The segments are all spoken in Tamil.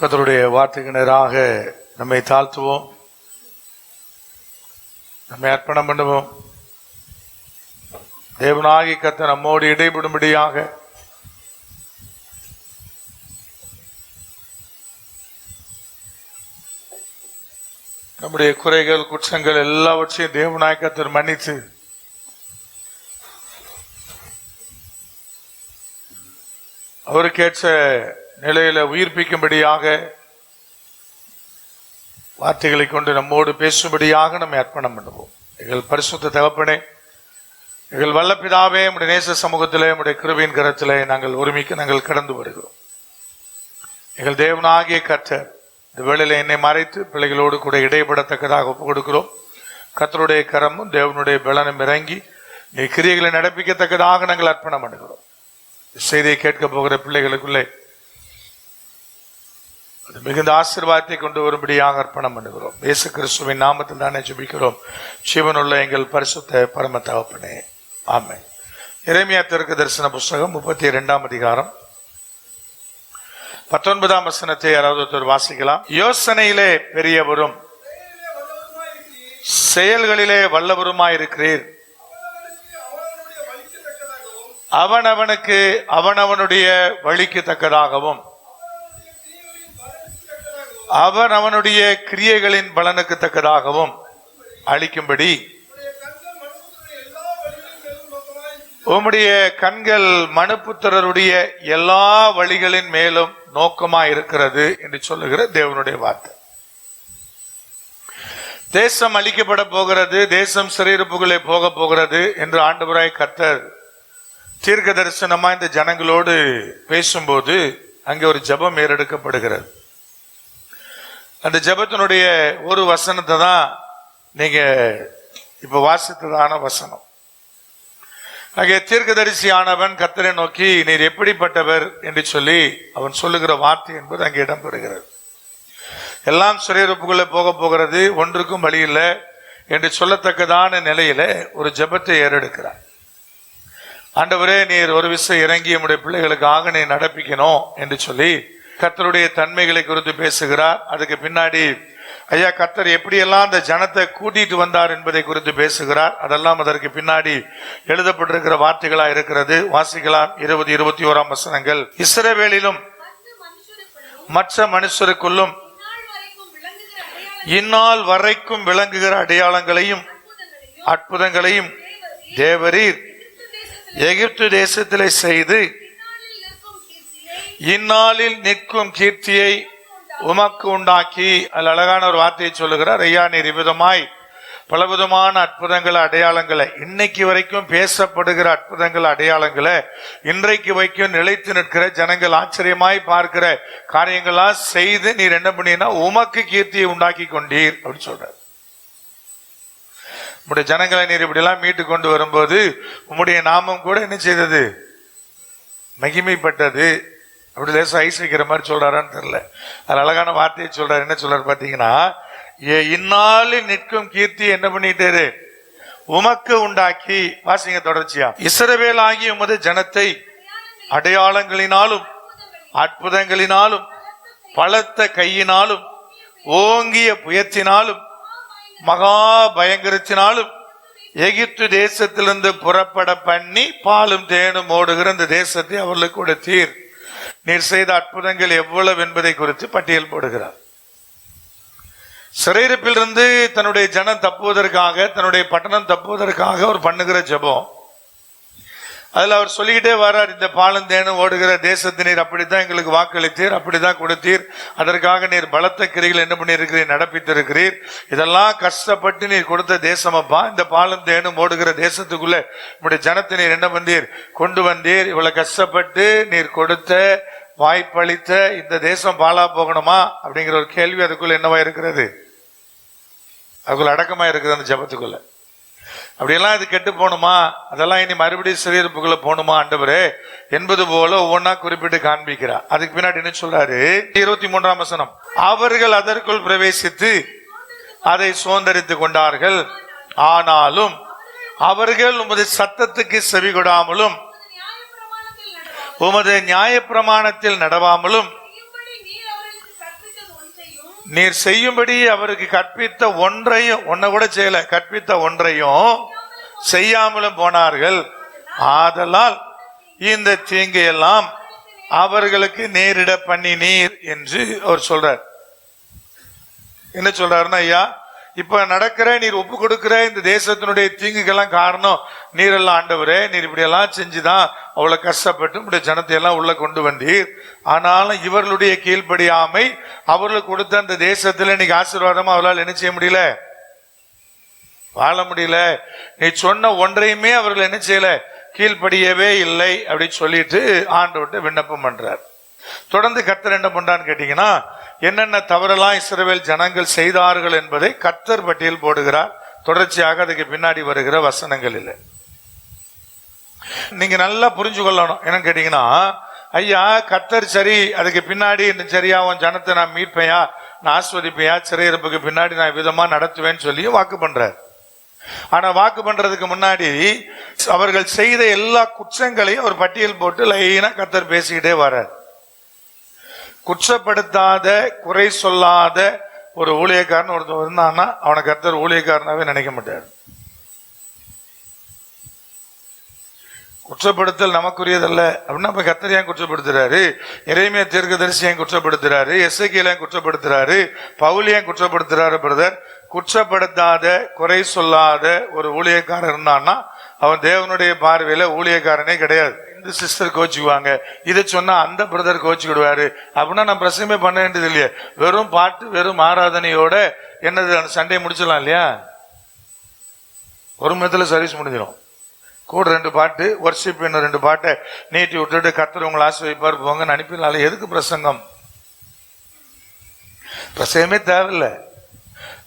கர்த்தருடைய வார்த்தைக்கு நேராக நம்மை தாழ்த்துவோம், நம்மை அர்ப்பணம் பண்ணுவோம். தேவனாகி கர்த்தர் நம்மோடு இடைபடும்படியாக நம்முடைய குறைகள் குற்றங்கள் எல்லாவற்றையும் தேவனாகி கர்த்தர் மன்னித்து அவருக்கேற்ற நிலையில உயிர்ப்பிக்கும்படியாக வார்த்தைகளை கொண்டு நம்மோடு பேசும்படியாக நம்மை அர்ப்பணம் பண்ணுவோம். எங்கள் பரிசுத்த தகப்பனே, எங்கள் வல்ல பிதாவே, நம்முடைய நேச சமூகத்திலே நம்முடைய கிருபையின் கரத்திலே நாங்கள் நாங்கள் கடந்து வருகிறோம். எங்கள் தேவனாகிய கர்த்தர் இந்த வேளையில என்னை மறைத்து பிள்ளைகளோடு கூட இடைப்படத்தக்கதாக ஒப்புக் கொடுக்கிறோம். கர்த்தருடைய கரமும் தேவனுடைய பலனும் இறங்கி நீ கிரியைகளை நடப்பிக்கத்தக்கதாக நாங்கள் அர்ப்பணம் பண்ணுகிறோம். செய்தியை கேட்க போகிற பிள்ளைகளுக்குள்ளே மிகுந்த ஆசீர்வாதத்தை கொண்டு வரும்படியாக அர்ப்பணம் பண்ணுகிறோம். இயேசு கிறிஸ்துவின் நாமத்தில் தானே ஜெபிக்கிறோம் ஜீவனுள்ள எங்கள் பரிசுத்த பரம தகப்பனே, ஆமென். எரேமியா தீர்க்கதரிசன புஸ்தகம் 32ஆம் அதிகாரம் 19ஆம் வசனத்தை யாராவது ஒருத்தர் வாசிக்கலாம். யோசனையிலே பெரியவரும் செயல்களிலே வல்லவருமாயிருக்கிறீர். அவனவனுக்கு அவனவனுடைய வழிக்கு தக்கதாகவும் அவன் அவனுடைய கிரியைகளின் பலனுக்கு தக்கதாகவும் அளிக்கும்படி உம்முடைய கண்கள் மனுபுத்திரருடைய எல்லா வழிகளின் மேலும் நோக்கமாய் இருக்கிறது என்று சொல்லுகிற தேவனுடைய வார்த்தை. தேசம் அழிக்கப்பட போகிறது, தேசம் சிறையிருப்புகளே போக போகிறது என்று ஆண்டவராய் கர்த்தர் தீர்க்க தரிசனமா இந்த ஜனங்களோடு பேசும்போது அங்கே ஒரு ஜெபம் ஏறெடுக்கப்படுகிறது. அந்த ஜெபத்தினுடைய ஒரு வசனத்தை தான் நீங்க இப்ப வாசித்ததான வசனம். அங்கே தீர்க்கதரிசி ஆனவன் கர்த்தரை நோக்கி நீர் எப்படிப்பட்டவர் என்று சொல்லி அவன் சொல்லுகிற வார்த்தை என்பது அங்கே இடம்பெறுகிறது. எல்லாம் சிறையிருப்புக்குள்ள போக போகிறது, ஒன்றுக்கும் வழி இல்லை என்று சொல்லத்தக்கதான நிலையில ஒரு ஜெபத்தை ஏறெடுக்கிறார். ஆண்டவரே, நீர் ஒரு விஷயம் இறங்கி நம்முடைய பிள்ளைகளுக்காக நீ நடப்பிக்கணும் என்று சொல்லி கர்த்தருடைய தன்மைகளை குறித்து பேசுகிறார். அதுக்கு பின்னாடி ஐயா கர்த்தர் எப்படியெல்லாம் அந்த ஜனத்தை கூட்டிட்டு வந்தார் என்பதை குறித்து பேசுகிறார். அதெல்லாம் அதற்கு பின்னாடி எழுதப்பட்டிருக்கிற வார்த்தைகளா இருக்கிறது. வாசிக்கலாம் 20, 21ஆம் வசனங்கள். இஸ்ரவேலிலும் மற்ற மனுஷருக்குள்ளும் இந்நாள் வரைக்கும் விளங்குகிற அடையாளங்களையும் அற்புதங்களையும் தேவரீர் எகிப்து தேசத்திலே செய்து இந்நாளில் நிற்கும் கீர்த்தியை உமக்கு உண்டாக்கி. அதில் அழகான ஒரு வார்த்தையை சொல்லுகிறார். ஐயா, நீர் விதமாய் பலவிதமான அற்புதங்கள் அடையாளங்களை, இன்னைக்கு வரைக்கும் பேசப்படுகிற அற்புதங்கள் அடையாளங்களை, இன்றைக்கு வைக்கும் நிலைத்து நிற்கிற ஜனங்கள் ஆச்சரியமாய் பார்க்கிற காரியங்களா செய்து நீர் என்ன பண்ணீங்கன்னா உமக்கு கீர்த்தியை உண்டாக்கி கொண்டீர் அப்படின்னு சொல்றார். உம்முடைய ஜனங்களை நீர் இப்படி எல்லாம் மீட்டு கொண்டு வரும்போது உம்முடைய நாமம் கூட என்ன செய்தது? மகிமைப்பட்டது. அப்படி லேசா ஐஸ் வைக்கிற மாதிரி சொல்றாரான்னு தெரியல. அது அழகான வார்த்தையை சொல்றாரு. என்ன சொல்றாரு பாத்தீங்கன்னா, இந்நாளில் நிற்கும் கீர்த்தி என்ன பண்ணிட்டாரு? உமக்கு உண்டாக்கி. வாசிங்க தொடர்ச்சியா. இஸ்ரவேல் ஆகிய உமது ஜனத்தை அடையாளங்களினாலும் அற்புதங்களினாலும் பலத்த கையினாலும் ஓங்கிய புயத்தினாலும் மகா பயங்கரத்தினாலும் எகிப்து தேசத்திலிருந்து புறப்பட பண்ணி பாலும் தேனும் ஓடுகிற இந்த தேசத்தை அவர்களுக்கு கொடுத்தீர். நீர் செய்த அற்புதங்கள் எவ்வளவு என்பதை குறித்து பட்டியல் போடுகிறார். சிறையிருப்பிலிருந்து தன்னுடைய ஜனம் தப்புவதற்காக, தன்னுடைய பட்டணம் தப்புவதற்காக அவர் பண்ணுகிற ஜெபம். அதுல அவர் சொல்லிக்கிட்டே வர்றார், இந்த பாலும் தேனும் ஓடுகிற தேசத்தை நீர் அப்படித்தான் எங்களுக்கு வாக்களித்தீர், அப்படித்தான் கொடுத்தீர். அதற்காக நீர் பலத்த கிரிகள் என்ன பண்ணியிருக்கிறீர்? நடப்பித்திருக்கிறீர். இதெல்லாம் கஷ்டப்பட்டு நீர் கொடுத்த தேசமப்பா. இந்த பாலும் தேனும் ஓடுகிற தேசத்துக்குள்ள உங்களுடைய ஜனத்தை நீர் என்ன வந்தீர்? கொண்டு வந்தீர். இவ்வளவு கஷ்டப்பட்டு நீர் கொடுத்த வாய்ப்பளித்த இந்த தேசம் பாலா போகணுமா அப்படிங்கிற ஒரு கேள்வி அதுக்குள்ள என்னவா இருக்கிறது? அதுக்குள்ள அடக்கமா இருக்குது அந்த ஜபத்துக்குள்ள. அப்படியெல்லாம் இது கெட்டு போகணுமா, அதெல்லாம் இனி மறுபடியும் சிறையிருப்புக்குள்ள போகணுமா ஆண்டவரே என்பது போல ஒவ்வொன்னா குறிப்பிட்டு காண்பிக்கிறார். அதுக்கு பின்னாடி என்ன சொல்றாரு? 23ஆம் வசனம். அவர்கள் அதற்குள் பிரவேசித்து அதை சுதந்தரித்துக் கொண்டார்கள். ஆனாலும் அவர்கள் உமது சத்தத்துக்கு செவி கொடாமலும் உமது நியாய பிரமாணத்தில் நடவாமலும் நீர் செய்யும்படி அவருக்கு கற்பித்த ஒன்றையும், ஒன்ன கூட செய்யல, கற்பித்த ஒன்றையும் செய்யாமலும் போனார்கள். ஆதலால் இந்த தீங்கையெல்லாம் அவர்களுக்கு நேரிட பண்ணினீர் என்று அவர் சொல்றார். என்ன சொல்றாருன்னா, ஐயா இப்ப நடக்கிற நீர் ஒப்பு கொடுக்கிற இந்த தேசத்தினுடைய தீங்குக்கெல்லாம் காரணம் நீரெல்லாம் ஆண்டவரே, நீர் இப்படி எல்லாம் செஞ்சுதான் அவ்வளவு கஷ்டப்பட்டு இப்படி ஜனத்தை எல்லாம் உள்ள கொண்டு வந்தீர். ஆனாலும் இவர்களுடைய கீழ்ப்படியாமை அவர்களுக்கு கொடுத்த அந்த தேசத்துல இன்னைக்கு ஆசீர்வாதமா அவர்களால் என்ன செய்ய முடியல, வாழ முடியல. நீ சொன்ன ஒன்றையுமே அவர்கள் என்ன செய்யல, கீழ்ப்படியவே இல்லை அப்படின்னு சொல்லிட்டு ஆண்டவர்கிட்ட விண்ணப்பம் பண்றார். தொடர்ந்து கர்த்தர் என்ன பண்றான்னு கேட்டீங்கன்னா, என்னென்ன தவறெல்லாம் இஸ்ரவேல் ஜனங்கள் செய்தார்கள் என்பதை கர்த்தர் பட்டியல் போடுகிறார். தொடர்ச்சியாக அதுக்கு பின்னாடி வருகிற வசனங்கள் இல்லை. நீங்க நல்லா புரிஞ்சு கொள்ளணும். என்னன்னு கேட்டீங்கன்னா, ஐயா கர்த்தர் சரி, அதுக்கு பின்னாடி சரியா உன் ஜனத்தை நான் மீட்பையா, நான் ஆஸ்வதிப்பையா, சிறையிருப்புக்கு பின்னாடி நான் விதமா நடத்துவேன்னு சொல்லி வாக்கு பண்றார். ஆனா வாக்கு பண்றதுக்கு முன்னாடி அவர்கள் செய்த எல்லா குற்றங்களையும் ஒரு பட்டியல் போட்டு லைனா கர்த்தர் பேசிக்கிட்டே வர்றார். குற்றப்படுத்தாத, குறை சொல்லாத ஒரு ஊழியக்காரன் ஒருத்தர் இருந்தான்னா அவனை கர்த்தர் ஊழியக்காரனாவே நினைக்க மாட்டார். குற்றப்படுத்தல் நமக்குரியதல்ல அப்படின்னா இப்ப கர்த்தர் ஏன் குற்றப்படுத்துறாரு, எரேமியா தீர்க்கதரிசி ஏன் குற்றப்படுத்துறாரு, எசேக்கியேல் ஏன் குற்றப்படுத்துறாரு, பவுல் ஏன் குற்றப்படுத்துறாரு? பிரதர், குற்றப்படுத்தாத, குறை சொல்லாத ஒரு ஊழியக்காரன் இருந்தான்னா அவன் தேவனுடைய பார்வையில ஊழியக்காரனே கிடையாது. இந்த சிஸ்டர் கோச்சுக்குவாங்க, இதை சொன்னா அந்த பிரதர் கோச்சுக்கிடுவாரு அப்படின்னா நான் பிரசங்கமே பண்ண வேண்டியது இல்லையா? வெறும் பாட்டு, வெறும் ஆராதனையோட என்னது அந்த சண்டையை முடிச்சிடலாம் இல்லையா? ஒரு மதத்துல சர்வீஸ் முடிஞ்சிடும். கூட 2 பாட்டு வர்ஷிப், இன்னும் 2 பாட்டை நீட்டி விட்டுட்டு கர்த்தர் உங்களை ஆசீர்வதிப்பார் போங்கன்னு அனுப்பிடலாம். எதுக்கு பிரசங்கம்? பிரசங்கமே தேவையில்லை.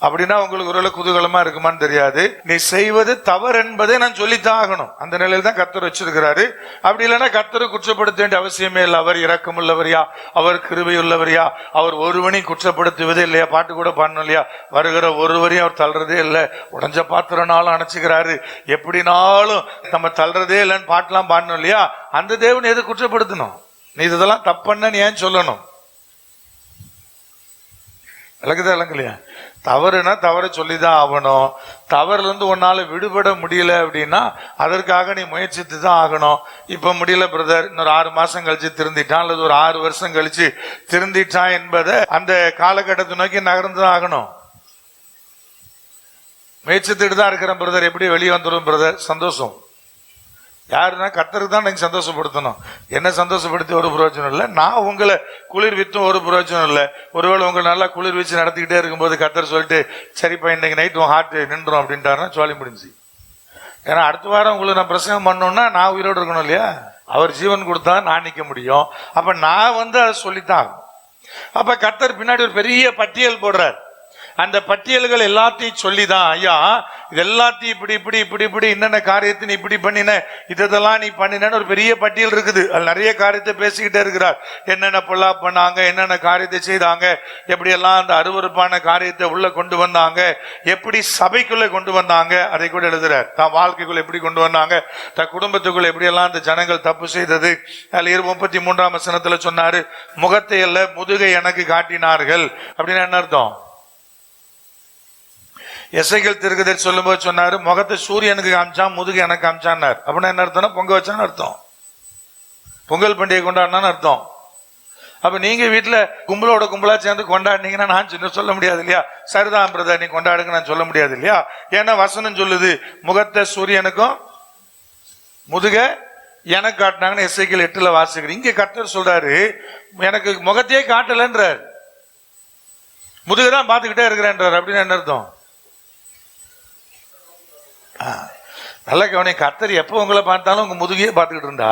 அப்படின்னா உங்களுக்கு ஒரு குதூகலமா இருக்குமான்னு தெரியாது. நீ செய்வது தவறு என்பதை நான் சொல்லித்தான் ஆகணும். அந்த நிலையில தான் கர்த்தர் வச்சிருக்கிறாரு. அப்படி இல்லைன்னா கர்த்தரை குற்றப்படுத்த வேண்டிய அவசியமே இல்லை. அவர் இரக்கம் உள்ளவரியா, அவர் கிருபை உள்ளவரியா, அவர் ஒருவனையும் குற்றப்படுத்துவதே இல்லையா? பாட்டு கூட பாடணும் இல்லையா? வருகிற ஒருவரையும் அவர் தள்ளுறதே இல்லை. உடஞ்ச பாத்திரனாலும் அணைச்சுக்கிறாரு, எப்படினாலும் நம்ம தள்ளுறதே இல்லைன்னு பாட்டுலாம் பாடணும் இல்லையா? அந்த தேவன் எது குற்றப்படுத்தணும்? நீ இதெல்லாம் தப்புன்னு ஏன் சொல்லணும்? விளக்குதா இல்லையா? தவறுனா தவறை சொல்லிதான் ஆகணும். தவறுல இருந்து உன்னால விடுபட முடியல அப்படின்னா அதற்காக நீ முயற்சித்து தான் ஆகணும். இப்ப முடியல பிரதர், இன்னொரு 6 மாசம் கழிச்சு திருந்திட்டான் அல்லது ஒரு 6 வருஷம் கழிச்சு திருந்திட்டான் என்பதை அந்த காலகட்டத்தை நோக்கி நகர்ந்துதான் ஆகணும். முயற்சித்துட்டு தான் இருக்கிறேன் பிரதர், எப்படி வெளியே வந்துடும் பிரதர்? சந்தோஷம் யாருன்னா கர்த்தருக்கு தான் நீங்க சந்தோஷப்படுத்தணும். என்ன சந்தோஷப்படுத்தி ஒரு பிரயோஜனம் இல்லை. நான் உங்களை குளிர்வித்தும் ஒரு பிரயோஜனம் இல்லை. ஒருவேளை உங்களை நல்லா குளிர் வச்சு நடத்திக்கிட்டே இருக்கும்போது கர்த்தர் சொல்லிட்டு சரிப்பா இன்னைக்கு நைட் உன் ஹார்ட் நின்றும் அப்படின்ட்டாருன்னா சொல்லி முடிஞ்சு. ஏன்னா அடுத்த வாரம் உங்களுக்கு நான் பிரசங்கம் பண்ணோம்னா நான் உயிரோடு இருக்கணும் இல்லையா? அவர் ஜீவன் கொடுத்தா நான் நிற்க முடியும். அப்ப நான் அதை சொல்லித்தான். அப்ப கர்த்தர் பின்னாடி ஒரு பெரிய பட்டியல் போடுறார். அந்த பட்டியல்கள் எல்லாத்தையும் சொல்லிதான், ஐயா இது எல்லாத்தையும் இப்படி இப்படி இப்படி இப்படி என்னென்ன காரியத்தை நீ இப்படி பண்ணின, இதெல்லாம் நீ பண்ணினு ஒரு பெரிய பட்டியல் இருக்குது. அது நிறைய காரியத்தை பேசிக்கிட்டே இருக்கிறார். என்னென்ன பொல்லா பண்ணாங்க, என்னென்ன காரியத்தை செய்தாங்க, எப்படி எல்லாம் அந்த அருவருப்பான காரியத்தை உள்ள கொண்டு வந்தாங்க, எப்படி சபைக்குள்ள கொண்டு வந்தாங்க, அதை கூட எழுதுறார். தான் வாழ்க்கைக்குள்ள எப்படி கொண்டு வந்தாங்க, தன் குடும்பத்துக்குள்ள எப்படி எல்லாம் அந்த ஜனங்கள் தப்பு செய்தது. அதுல 33ஆம் வசனத்துல சொன்னாரு, முகத்தை அல்ல முதுகை எனக்கு காட்டினார்கள் அப்படின்னு என்ன அர்த்தம்? எசேக்கியேல் தீர்க்கதரிசி சொல்லும் போது சொன்னாரு, முகத்தை சூரியனுக்கு காமிச்சான், முதுகு எனக்கு காமிச்சான்னார். அப்படின்னா என்ன அர்த்தம்னா பொங்க வச்சான்னு அர்த்தம். பொங்கல் பண்டிகை கொண்டாடினான்னு அர்த்தம். அப்ப நீங்க வீட்டுல கும்பலோட கும்பலா சேர்ந்து கொண்டாடினீங்கன்னா நான் சொல்ல முடியாது இல்லையா? சரிதான் பிரதர் நீ கொண்டாடுங்க நான் சொல்ல முடியாது இல்லையா? ஏன்னா வசனம் சொல்லுது, முகத்தை சூரியனுக்கும் முதுக எனக்கு காட்டினாங்கன்னு எசேக்கியேல் 8ல வாசிக்கிறேன். இங்க கர்த்தர் சொல்றாரு, எனக்கு முகத்தையே காட்டலன்றார், முதுகுதான் பார்த்துக்கிட்டே இருக்கிறேன்றார். அப்படின்னு என்ன அர்த்தம்? நல்ல கவனி, கர்த்தர் எப்போ உங்களை பார்த்தாலும் உங்க முதுகையே பார்த்துக்கிட்டு இருந்தா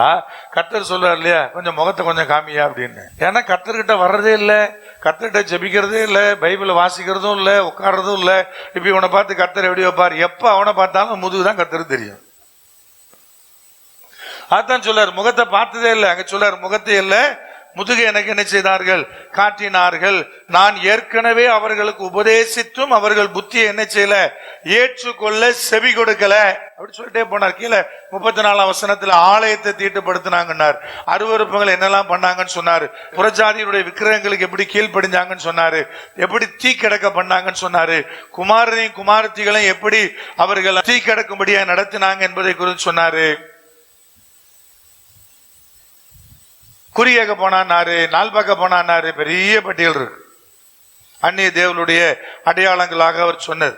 கர்த்தர் சொல்றாரு இல்லையா, கொஞ்சம் முகத்தை கொஞ்சம் காமியா அப்படின்னு. ஏன்னா கர்த்தர்கிட்ட வர்றதே இல்லை, கர்த்தர்கிட்ட ஜெபிக்கிறதே இல்லை, பைபிளை வாசிக்கிறதும் இல்லை, உட்கார்றதும் இல்லை. இப்ப இவனை பார்த்து கர்த்தர் எப்படி வைப்பார்? எப்ப அவனை பார்த்தாலும் முதுகு தான் கர்த்தருக்கு தெரியும். அதான் சொல்லார், முகத்தை பார்த்ததே இல்லை. அங்க சொல்லார், முகத்தை இல்லை முதுகை எனக்கு என்ன செய்தார்கள், காட்டினார்கள். நான் ஏற்கனவே அவர்களுக்கு உபதேசித்தும் அவர்கள் புத்தியை என்ன செய்யல, ஏற்றுக்கொள்ள செவி கொடுக்கல அப்படி சொல்லிட்டே போனார். கீழே 34ஆம் வசனத்துல ஆலயத்தை தீட்டுப்படுத்தினாங்கன்னார். அருவருப்பங்களை என்னெல்லாம் பண்ணாங்கன்னு சொன்னாரு. புறஜாதியுடைய விக்கிரகங்களுக்கு எப்படி கீழ்ப்படிஞ்சாங்கன்னு சொன்னாரு. எப்படி தீ கிடக்க பண்ணாங்கன்னு சொன்னாரு. குமாரனையும் குமாரத்திகளையும் எப்படி அவர்கள் தீ கிடக்கும்படியா நடத்தினாங்க என்பதை குறித்து சொன்னாரு. குறியக போனாரு, நாள் பார்க்க போனாரு. பெரிய பட்டியல் இருக்கு அந்நிய தேவனுடைய அடையாளங்களாக அவர் சொன்னது.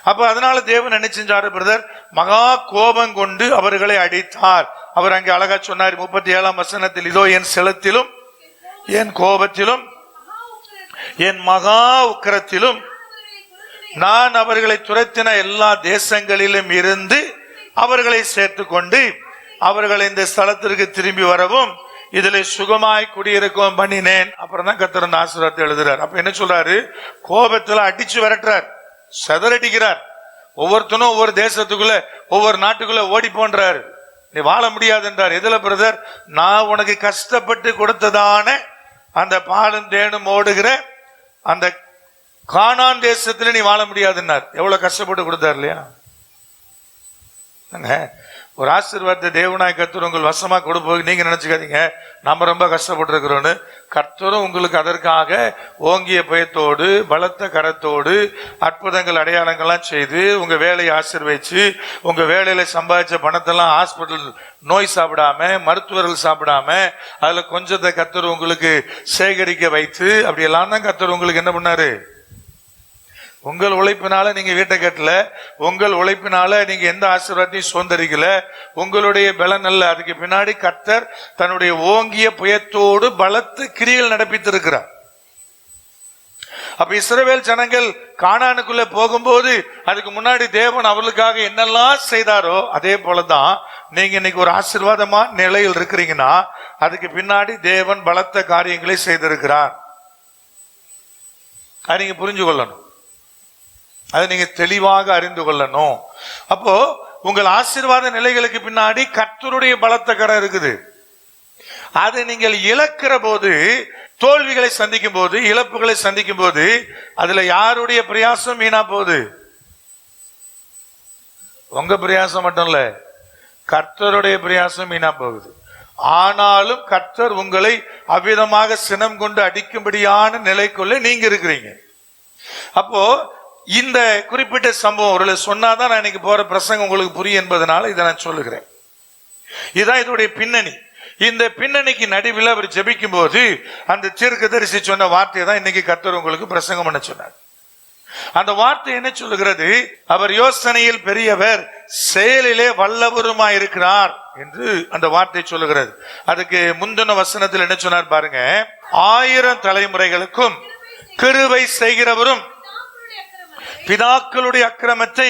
அப்ப அதனால தேவன் என்ன செஞ்சாரு பிரதர்? மகா கோபம் கொண்டு அவர்களை அடித்தார். அவர் அங்கே அழகா சொன்னார் 37ஆம் வசனத்தில், இதோ என் செலத்திலும் என் கோபத்திலும் என் மகா உக்கிரத்திலும் நான் அவர்களை துரத்தின எல்லா தேசங்களிலும் இருந்து அவர்களை சேர்த்து கொண்டு அவர்களை இந்த ஸ்தலத்திற்கு திரும்பி வரவும் இதுல சுகமாய் குடியிருக்கும் பண்ணினேன். அப்புறம் தான் கர்த்தர் ஆசீர்வாதத்தை எழுதுறார். அப்ப என்ன சொல்றாரு? கோபத்துல அடிச்சு விரட்டுறார், செதறடிக்கிறார். ஒவ்வொருத்தனும் ஒவ்வொரு தேசத்துக்குள்ள ஒவ்வொரு நாட்டுக்குள்ள ஓடி போன்றாரு. நீ வாழ முடியாது என்றார். எதுல பிரதர்? நான் உனக்கு கஷ்டப்பட்டு கொடுத்ததான அந்த பாலும் தேனும் ஓடுகிற அந்த கானான் தேசத்துல நீ வாழ முடியாதுன்னார். எவ்வளவு கஷ்டப்பட்டு கொடுத்தார் இல்லையா? ஒரு ஆசீர்வாதத்தை தேவனாய் கர்த்தர் உங்கள் வசமா கொடுப்போது நீங்க நினைச்சுக்காதீங்க நம்ம ரொம்ப கஷ்டப்பட்டு இருக்கிறோன்னு. கர்த்தரும் உங்களுக்கு அதற்காக ஓங்கிய பயத்தோடு பலத்த கரத்தோடு அற்புதங்கள் அடையாளங்கள்லாம் செய்து உங்க வேலையை ஆசீர்வதிச்சு உங்க வேலையில சம்பாதிச்ச பணத்தெல்லாம் ஹாஸ்பிட்டல் நோய் சாப்பிடாம மருத்துவர்கள் சாப்பிடாம அதுல கொஞ்சத்தை கர்த்தர் உங்களுக்கு சேகரிக்க வைத்து அப்படியெல்லாம் தான் கர்த்தர் உங்களுக்கு என்ன பண்ணாரு? உங்கள் உழைப்பினால நீங்க வீட்டை கட்டல, உங்கள் உழைப்பினால நீங்க எந்த ஆசீர்வாதத்தையும் சுதந்திரிக்கல, உங்களுடைய பலன் அல்ல. அதுக்கு பின்னாடி கர்த்தர் தன்னுடைய ஓங்கிய புயத்தோடு பலத்து கிரியைகள் நடப்பித்திருக்கிறார். அப்ப இஸ்ரவேல் ஜனங்கள் கானானுக்குள்ள போகும்போது அதுக்கு முன்னாடி தேவன் அவர்களுக்காக என்னெல்லாம் செய்தாரோ அதே போலதான் நீங்க இன்னைக்கு ஒரு ஆசீர்வாதமா நிலையில் இருக்கிறீங்கன்னா அதுக்கு பின்னாடி தேவன் பலத்த காரியங்களை செய்திருக்கிறார். அதை நீங்க புரிஞ்சு கொள்ளணும், அதை நீங்க தெளிவாக அறிந்து கொள்ளணும். அப்போ உங்கள் ஆசீர்வாத நிலைகளுக்கு பின்னாடி கர்த்தருடைய பலத்த கரம் இருக்குது. அதை நீங்கள் இழக்கிற போது, தோல்விகளை சந்திக்கும் போது, இழப்புகளை சந்திக்கும் போது அதுல யாருடைய பிரயாசம் வீணா போகுது? உங்க பிரயாசம் மட்டும் இல்ல, கர்த்தருடைய பிரயாசம் வீணா போகுது. ஆனாலும் கர்த்தர் உங்களை அவ்விதமாக சினம் கொண்டு அடிக்கும்படியான நிலைக்குள்ள நீங்க இருக்கிறீங்க. அப்போ இந்த குறிப்பிட்ட சம்பவம் ஒரு சொன்னாதான் நான் இன்னைக்கு போற பிரசங்கம் உங்களுக்கு புரியும் என்பதனால இதை நான் சொல்லுகிறேன். இதுதான் இதோடைய பின்னணி. இந்த பின்னணிக்கு நடுவில் அவர் ஜெபிக்கும் போது அந்த தீர்க்கதரிசி சொன்ன வார்த்தையை தான் இன்னைக்கு கர்த்தர் உங்களுக்கு பிரசங்கம் பண்ண சொன்னார். அந்த வார்த்தை என்ன சொல்லுகிறது? அவர் யோசனையில் பெரியவர், செயலிலே வல்லவருமாய் இருக்கிறார் என்று அந்த வார்த்தை சொல்லுகிறது. அதுக்கு முந்தின வசனத்தில் என்ன சொன்னார் பாருங்க, 1000 தலைமுறைகளுக்கும் கிருபை செய்கிறவரும் பிதாக்களுடைய அக்கிரமத்தை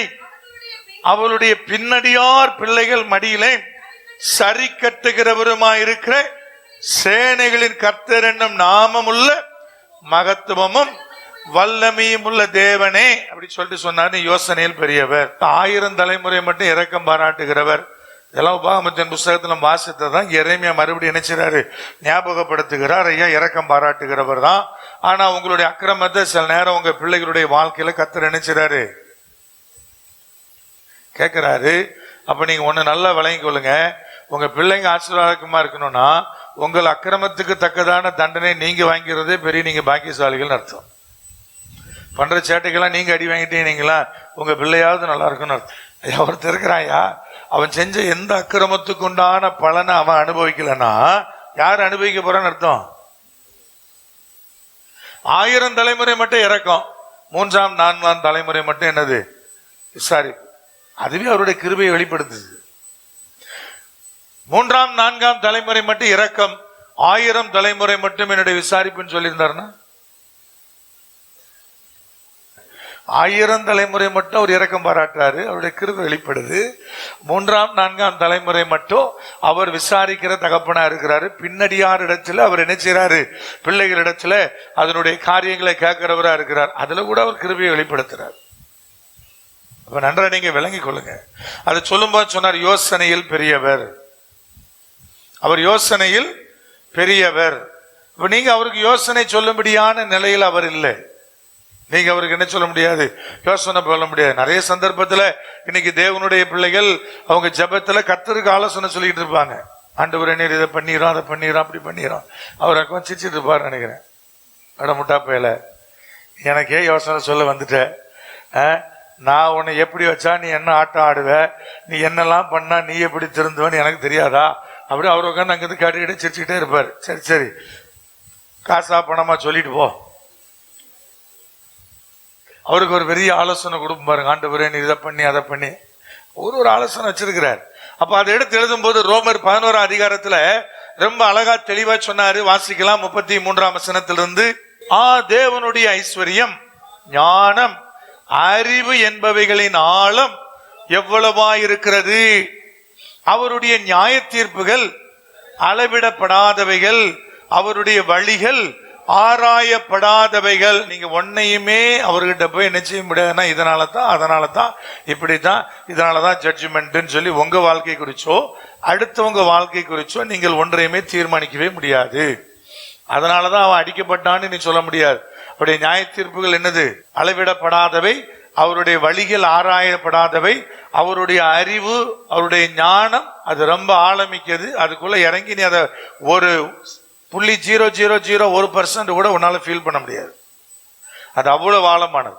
அவளுடைய பின்னடியார் பிள்ளைகள் மடியிலே சரி கட்டுகிறவருமாயிருக்கிற சேனைகளின் கர்த்தர் என்னும் நாமமுள்ள மகத்துவமும் வல்லமையும் உள்ள தேவனே அப்படி சொல்லிட்டு சொன்னார். யோசனையில் பெரியவர், 1000 தலைமுறை மட்டும் இரக்கம் பாராட்டுகிறவர். இதெல்லாம் உபாகமத்தின் புஸ்தகத்துல வாசித்ததான் எரேமியா மறுபடியும் நினைச்சாரு, ஞாபகப்படுத்துகிறார். ஐயா இரக்கம் பாராட்டுகிறவர் தான், ஆனா உங்களுடைய அக்கிரமத்தை சில நேரம் உங்க பிள்ளைகளுடைய வாழ்க்கையில கர்த்தர் நினைச்சாரு கேட்கிறாரு. அப்ப நீங்க ஒண்ணு நல்லா விளங்கி கொள்ளுங்க, உங்க பிள்ளைங்க ஆசீர்வாதமா இருக்கணும்னா உங்கள் அக்கிரமத்துக்கு தக்கதான தண்டனை நீங்க வாங்கிறதே பெரிய நீங்க பாக்கியசாலிகள் அர்த்தம். பண்ற சேட்டைக்கெல்லாம் நீங்க அடி வாங்கிட்டீங்களா உங்க பிள்ளையாவது நல்லா இருக்குன்னு அர்த்தம். ஒருத்தர் இருக்கிறாயா, அவன் செஞ்ச எந்த அக்கிரமத்துக்கு உண்டான பலனை அவன் அனுபவிக்கலன்னா யார் அனுபவிக்க போறான்னு அர்த்தம்? 1000 தலைமுறை மட்டும் இறக்கும், 3ஆம் 4ஆம் தலைமுறை மட்டும் என்னது விசாரிப்பு. அதுவே அவருடைய கிருபையை வெளிப்படுத்துது. 3ஆம் 4ஆம் தலைமுறை மட்டும் இறக்கம், 1000 தலைமுறை மட்டும் என்னுடைய விசாரிப்புன்னு சொல்லியிருந்தாருன்னா 1000 தலைமுறை மட்டும் அவர் இரக்கம் பாராட்டுறாரு, அவருடைய கிருபை வெளிப்படுது. 3ஆம் 4ஆம் தலைமுறை மட்டும் அவர் விசாரிக்கிற தகப்பனா இருக்கிறாரு. பின்னடியார் இடத்துல அவர் என்ன செய்யறாரு? பிள்ளைகளிடத்துல அதனுடைய காரியங்களை கேட்கிறவரா இருக்கிறார். அதுல கூட அவர் கிருபையை வெளிப்படுத்துறார். அப்ப நன்றா நீங்க விளங்கி கொள்ளுங்க. அதை சொல்லும் போது சொன்னார், யோசனையில் பெரியவர். அவர் யோசனையில் பெரியவர். இப்ப நீங்க அவருக்கு யோசனை சொல்லும்படியான நிலையில் அவர் இல்லை. நீங்க அவருக்கு என்ன சொல்ல முடியாது, யோசனை சொல்ல முடியாது. நிறைய சந்தர்ப்பத்துல இன்னைக்கு தேவனுடைய பிள்ளைகள் அவங்க ஜெபத்துல கர்த்தருக்கு ஆலோசனை சொல்லிட்டு இருப்பாங்க. ஆண்டவரே நீர் இதை பண்ணிடுறோம், அதை பண்ணிடுறோம், அப்படி பண்ணிடுறோம். அவர் கொஞ்சம் சிரிச்சிட்டு இருப்பாரு நினைக்கிறேன். அட முட்டா பயல, எனக்கே யோசனை சொல்ல வந்துட்ட, நான் உன்னை எப்படி வச்சா நீ என்ன ஆட்டம் ஆடுவ, நீ என்னெல்லாம் பண்ணா நீ எப்படி திருந்துவன்னு எனக்கு தெரியாதா? அப்படி அவர் உட்காந்து அங்கிருந்து காட்டிக்கிட்டே சிரிச்சுக்கிட்டே இருப்பாரு. சரி சரி, காசா பணமா சொல்லிட்டு போ. அவருக்கு ஒரு பெரிய ஆலோசனை கொடுக்கும் பாருங்க. ஆண்டவரே நீ இதை பண்ணி அதை பண்ணி ஒரு ஆலோசனை வச்சிருக்கிறார். அப்ப அதை எடுத்து எழுதும் போது ரோமர் 11 அதிகாரத்துல ரொம்ப அழகா தெளிவா சொன்னாரு. வாசிக்கலாம் 33 வசனத்திலிருந்து. தேவனுடைய ஐஸ்வர்யம், ஞானம், அறிவு என்பவைகளின் ஆழம் எவ்வளவா இருக்கிறது. அவருடைய நியாய தீர்ப்புகள் அளவிடப்படாதவைகள், அவருடைய வழிகள் ஆராயப்படாதவைகள். நீங்க ஒன்னையுமே அவர்கிட்ட போய் என்ன செய்ய முடியாதுன்னா இதனாலதான் அதனாலதான் இப்படித்தான் இதனாலதான் ஜட்ஜ்மெண்ட் சொல்லி உங்க வாழ்க்கை குறிச்சோ அடுத்தவங்க வாழ்க்கை குறிச்சோ நீங்கள் ஒன்றையுமே தீர்மானிக்கவே முடியாது. அதனாலதான் அவன் அடிக்கப்பட்டான்னு நீ சொல்ல முடியாது. அவருடைய நியாய தீர்ப்புகள் என்னது? அளவிடப்படாதவை, அவருடைய வழிகள் ஆராயப்படாதவை, அவருடைய அறிவு, அவருடைய ஞானம் அது ரொம்ப ஆழமிக்கது. அதுக்குள்ள இறங்கி நீ அதை ஒரு 0.001% கூட உன்னால ஃபீல் பண்ண முடியாது. அது அவ்வளவு ஆழமானது,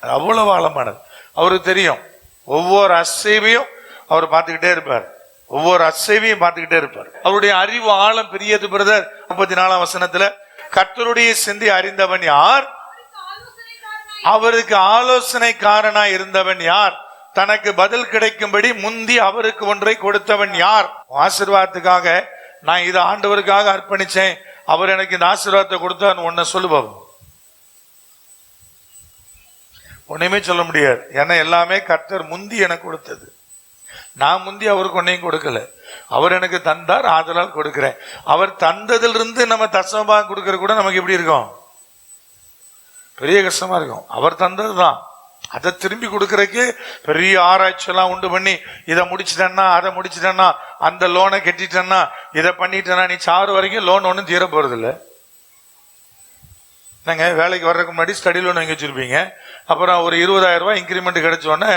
அது அவ்வளவு ஆழமானது. அவருக்கு தெரியும். ஒவ்வொரு அசைவையும் அவர் பார்த்துக்கிட்டே இருப்பார், ஒவ்வொரு அசைவையும் பார்த்துக்கிட்டே இருப்பார். அவருடைய அறிவு ஆழம் பெரியது. பிரதர் 34 வசனத்துல கர்த்தருடைய சிந்தை அறிந்தவன் யார்? அவருக்கு ஆலோசனைக்காரனா இருந்தவன் யார்? தனக்கு பதில் கிடைக்கும்படி முந்தி அவருக்கு ஒன்றை கொடுத்தவன் யார்? ஆசீர்வாதத்துக்காக நான் இதை ஆண்டவருக்காக அர்ப்பணிச்சேன், அவர் எனக்கு இந்த ஆசீர்வாதத்தை கொடுத்தான்னு ஒன்ன சொல்லுவோம். ஒன்னையுமே சொல்ல முடியாது. ஏன்னா எல்லாமே கர்த்தர் முந்தி எனக்கு கொடுத்தது. நான் முந்தி அவருக்கு ஒன்னையும் கொடுக்கல, அவர் எனக்கு தந்தார், ஆதலால் கொடுக்கிறேன். அவர் தந்ததிலிருந்து நம்ம தசமபாகம் கொடுக்கற கூட நமக்கு எப்படி இருக்கும்? பெரிய கஷ்டமா இருக்கும். அவர் தந்ததுதான், அதை திரும்பி கொடுக்கறதுக்கு பெரிய ஆராய்ச்சியெல்லாம் உண்டு பண்ணி இதை முடிச்சுட்டேன்னா அதை முடிச்சுட்டேன்னா அந்த லோனை கட்டிட்டேன்னா இதை பண்ணிட்டேன்னா நீ சாறு வரைக்கும் லோன் ஒன்றும் தீர போறது இல்லை. நாங்க வேலைக்கு வர்றதுக்கு முன்னாடி ஸ்டடி லோன் வாங்கி வச்சிருப்பீங்க. அப்புறம் ஒரு 20,000 ரூபாய் இன்க்ரிமெண்ட் கிடைச்சோடனே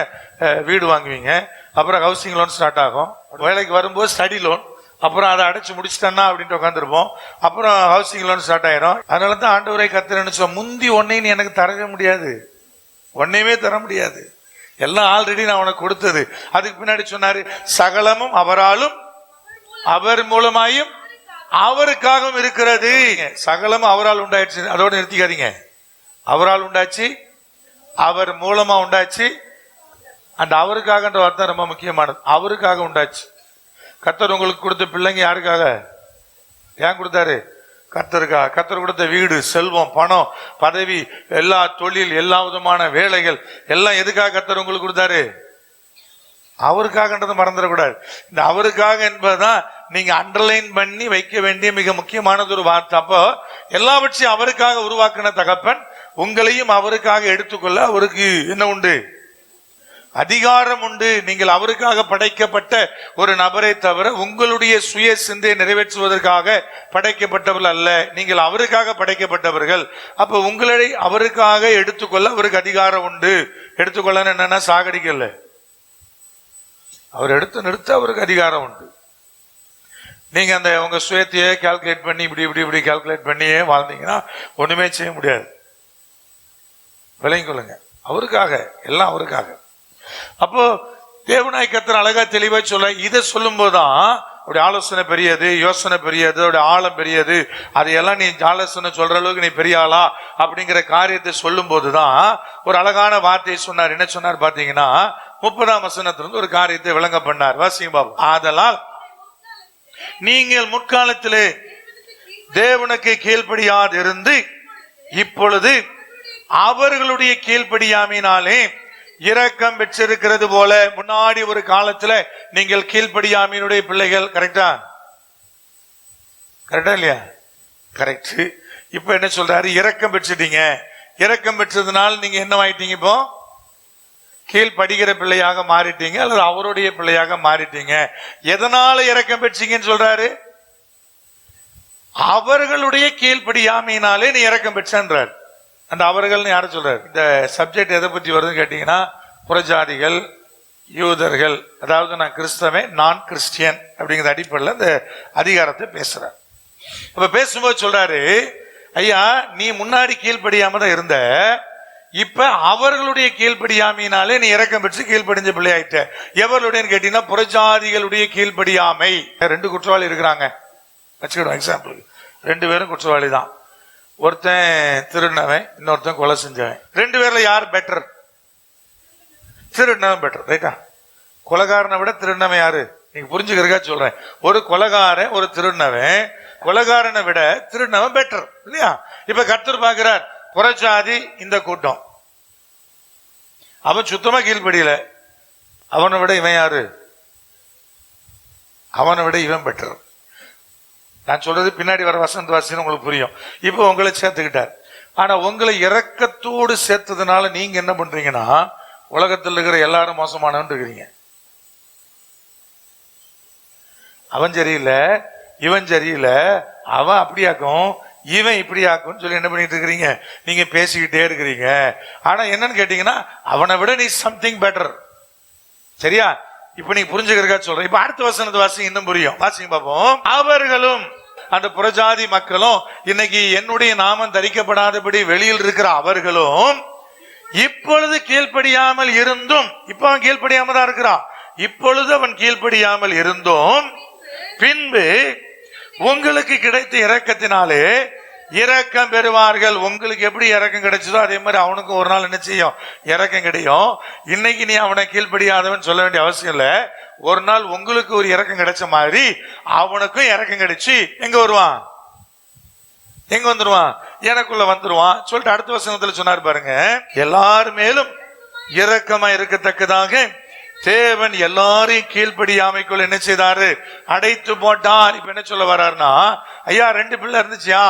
வீடு வாங்குவீங்க. அப்புறம் ஹவுசிங் லோன் ஸ்டார்ட் ஆகும். வேலைக்கு வரும்போது ஸ்டடி லோன், அப்புறம் அதை அடைச்சு முடிச்சுட்டேன்னா அப்படின்ட்டு உட்காந்துருப்போம். அப்புறம் ஹவுசிங் லோன் ஸ்டார்ட் ஆயிரும். அதனால தான் ஆண்டவரை கர்த்தர்னு சொல்ல, முந்தி ஒன்னையும் எனக்கு தரவே முடியாது, ஒன்னையுமே தர முடியாது. எல்லாம் ஆல்ரெடி நான் உனக்கு கொடுத்தது. அதுக்கு பின்னாடி சொன்னாரு சகலமும் அவராலும் அவர் மூலமாயும் அவருக்காகவும் இருக்கிறது. சகலமும் அவரால் உண்டாயிடுச்சு, அதோட நிறுத்திக்காதீங்க. அவரால் உண்டாச்சு, அவர் மூலமா உண்டாச்சு. அந்த அவருக்காகன்ற வார்த்தை ரொம்ப முக்கியமானது. அவருக்காக உண்டாச்சு. கர்த்தர் உங்களுக்கு கொடுத்த பிள்ளைங்க யாருக்காக? ஏன் கொடுத்தாரு? கர்த்தருக்காக. கர்த்தர் கொடுத்த வீடு, செல்வம், பணம், பதவி, எல்லா தொழில், எல்லா விதமான வேலைகள் எல்லாம் எதுக்காக கர்த்தர் உங்களுக்கு கொடுத்தாரு? அவருக்காகன்றது மறந்துடக்கூடாது. இந்த அவருக்காக என்பதுதான் நீங்க அண்டர்லைன் பண்ணி வைக்க வேண்டிய மிக முக்கியமானது ஒரு வார்த்தை. அப்போ எல்லாவற்றையும் அவருக்காக உருவாக்கின தகப்பன் உங்களையும் அவருக்காக எடுத்துக்கொள்ள அவருக்கு என்ன உண்டு? அதிகாரம் உண்டு. நீங்கள் அவருக்காக படைக்கப்பட்ட ஒரு நபரை தவிர உங்களுடைய சுய சிந்தையை நிறைவேற்றுவதற்காக படைக்கப்பட்டவர்கள் அல்ல. நீங்கள் அவருக்காக படைக்கப்பட்டவர்கள். அப்ப உங்களை அவருக்காக எடுத்துக்கொள்ள அவருக்கு அதிகாரம் உண்டு. எடுத்துக்கொள்ள என்னன்னா சாகடிக்கல, அவர் எடுத்து நிறுத்த அவருக்கு அதிகாரம் உண்டு. நீங்க அந்த உங்க சுயத்தையே கால்குலேட் பண்ணி இப்படி இப்படி இப்படி கால்குலேட் பண்ணியே வாழ்ந்தீங்கன்னா ஒண்ணுமே செய்ய முடியாது. விளங்கிக் கொள்ளுங்க, அவருக்காக, எல்லாம் அவருக்காக. அப்போ தேவனாய் கர்த்தர் அழகா தெளிவா சொல்ல, இதை சொல்லும் போதுதான் அவருடைய ஆலோசனை பெரியது, யோசனை பெரியது, அவருடைய ஆழம் பெரியது. அதையெல்லாம் நீ ஆலோசனை சொல்ற அளவுக்கு நீ பெரிய ஆளா அப்படிங்கிற காரியத்தை சொல்லும் போதுதான் ஒரு அழகான வார்த்தையை சொன்னார். என்ன சொன்னார் பாத்தீங்கன்னா 30 வசனத்திலிருந்து ஒரு காரியத்தை விளங்க பண்ணார். வாசிங்க பாபு. ஆதலால் நீங்கள் முற்காலத்திலே தேவனுக்கு கீழ்ப்படியாது இருந்து இப்பொழுது அவர்களுடைய கீழ்ப்படியாமையினாலே இரக்கம் பெற்றிருக்கிறது போல. முன்னாடி ஒரு காலத்துல நீங்கள் கீழ்ப்படியாமையினுடைய பிள்ளைகள். கரெக்டா? கரெக்டா இல்லையா? கரெக்ட். இப்ப என்ன சொல்றாரு? இரக்கம் பெற்றுட்டீங்க. இரக்கம் பெற்றதுனால நீங்க என்ன ஆயிட்டீங்க? இப்போ கீழ்படுகிற பிள்ளையாக மாறிட்டீங்க, அல்லது அவருடைய பிள்ளையாக மாறிட்டீங்க. எதனால இரக்கம் பெற்றீங்கன்னு சொல்றாரு? அவர்களுடைய கீழ்ப்படியாமையினாலே நீ இரக்கம் பெற்றார். அந்த அவர்கள்னு யாரும் சொல்றாரு? இந்த சப்ஜெக்ட் எதை பற்றி வருதுன்னு கேட்டீங்கன்னா, புறஜாதிகள், யூதர்கள், அதாவது நான் கிறிஸ்தவன், நான் கிறிஸ்டியன் அப்படிங்கிற அடிப்படையில் இந்த அதிகாரத்தை பேசுறார். அப்ப பேசும்போது சொல்றாரு, ஐயா நீ முன்னாடி கீழ்ப்படியாம தான் இருந்த, இப்ப அவர்களுடைய கீழ்ப்படியாமையினாலே நீ இரக்கம் பெற்று கீழ்ப்படிஞ்ச பிள்ளையாயிட்ட. எவர்களுடைய கேட்டீங்கன்னா, புறஜாதிகளுடைய கீழ்ப்படியாமை. 2 குற்றவாளி இருக்கிறாங்க வச்சுக்கிடும் எக்ஸாம்பிளுக்கு. 2 பேரும் குற்றவாளி தான். ஒருத்தன் திருடினவன், இன்னொருத்தன் கொலை செஞ்சவன். 2 பேர்ல யார் பெட்டர்? திருடினவன் பெட்டர், ரைட்டா? கொலைகாரனை விட திருடினவன் யாரு? நீங்க புரிஞ்சுக்கிறதுக்கா சொல்றேன். ஒரு கொலைகாரன், ஒரு திருடினவன், கொலைகாரனை விட திருடினவன் பெட்டர் இல்லையா? இப்ப கர்த்தர் பார்க்கிறார், புறஜாதி இந்த கூட்டம், அவன் சுத்தமா கீழ்படியல, அவனை விட இவன் யாரு? அவனை விட இவன் பெட்டர். நான் சொல்றது பின்னாடி வர வசந்த வாசின்னு உங்களுக்கு புரியும். இப்போ உங்களை சேர்த்துக்கிட்டார். ஆனா உங்களை இரக்கத்தோடு சேர்த்ததுனால நீங்க என்ன பண்றீங்கன்னா, உலகத்தில் இருக்கிற எல்லாரும் மோசமானவன் இருக்கிறீங்க. அவன் சரியில்லை, இவன் சரியில்லை, அவன் அப்படியாக்கும், இவன் இப்படியாக்கும் சொல்லி என்ன பண்ணிட்டு இருக்கிறீங்க? நீங்க பேசிக்கிட்டே இருக்கிறீங்க. ஆனா என்னன்னு கேட்டீங்கன்னா, அவனை விட நீ சம்திங் பெட்டர். சரியா? இப்ப நீங்க புரிஞ்சுக்கிறதுக்கா சொல்றேன். இப்ப அடுத்த வசனத்தை வாசிங்க, இன்னும் புரியும். வாசிங்க பார்ப்போம். அவர்களும், அந்த புறஜாதி மக்களும், இன்னைக்கு என்னுடைய நாமம் தரிக்கப்படாதபடி வெளியில் இருக்கிற அவர்களும் இப்பொழுது கீழ்ப்படியாமல் இருந்தும், இப்ப அவன் கீழ்ப்படியாம தான் இருக்கிறான், இப்பொழுது அவன் கீழ்ப்படியாமல் இருந்தும் பின்பு உங்களுக்கு கிடைத்த இரக்கத்தினாலே இரக்கம் பெறுவார்கள். உங்களுக்கு எப்படி இரக்கம் கிடைச்சதோ அதே மாதிரி அவனுக்கும் ஒரு நாள் என்ன செய்யும்? இரக்கம் கிடைக்கும். இன்னைக்கு நீ அவனை கீழ்ப்படியாதவன் சொல்ல வேண்டிய அவசியம் இல்ல. ஒரு நாள் உங்களுக்கு ஒரு இரக்கம் கிடைச்ச மாதிரி அவனுக்கும் இரக்கம் கிடைச்சு எங்க வருவான்? எங்க வந்துருவான்? எனக்குள்ள வந்துருவான் சொல்லிட்டு அடுத்த வசனத்துல சொன்னார் பாருங்க, எல்லாரும் மேலும் இரக்கமா இருக்கத்தக்கதாக தேவன் எல்லாரையும் கீழ்ப்படியாமைக்குள்ள என்ன செய்தாரு? அடைத்து போட்டார். இப்ப என்ன சொல்ல வர்றாருன்னா, ஐயா 2 பிள்ளை இருந்துச்சியா,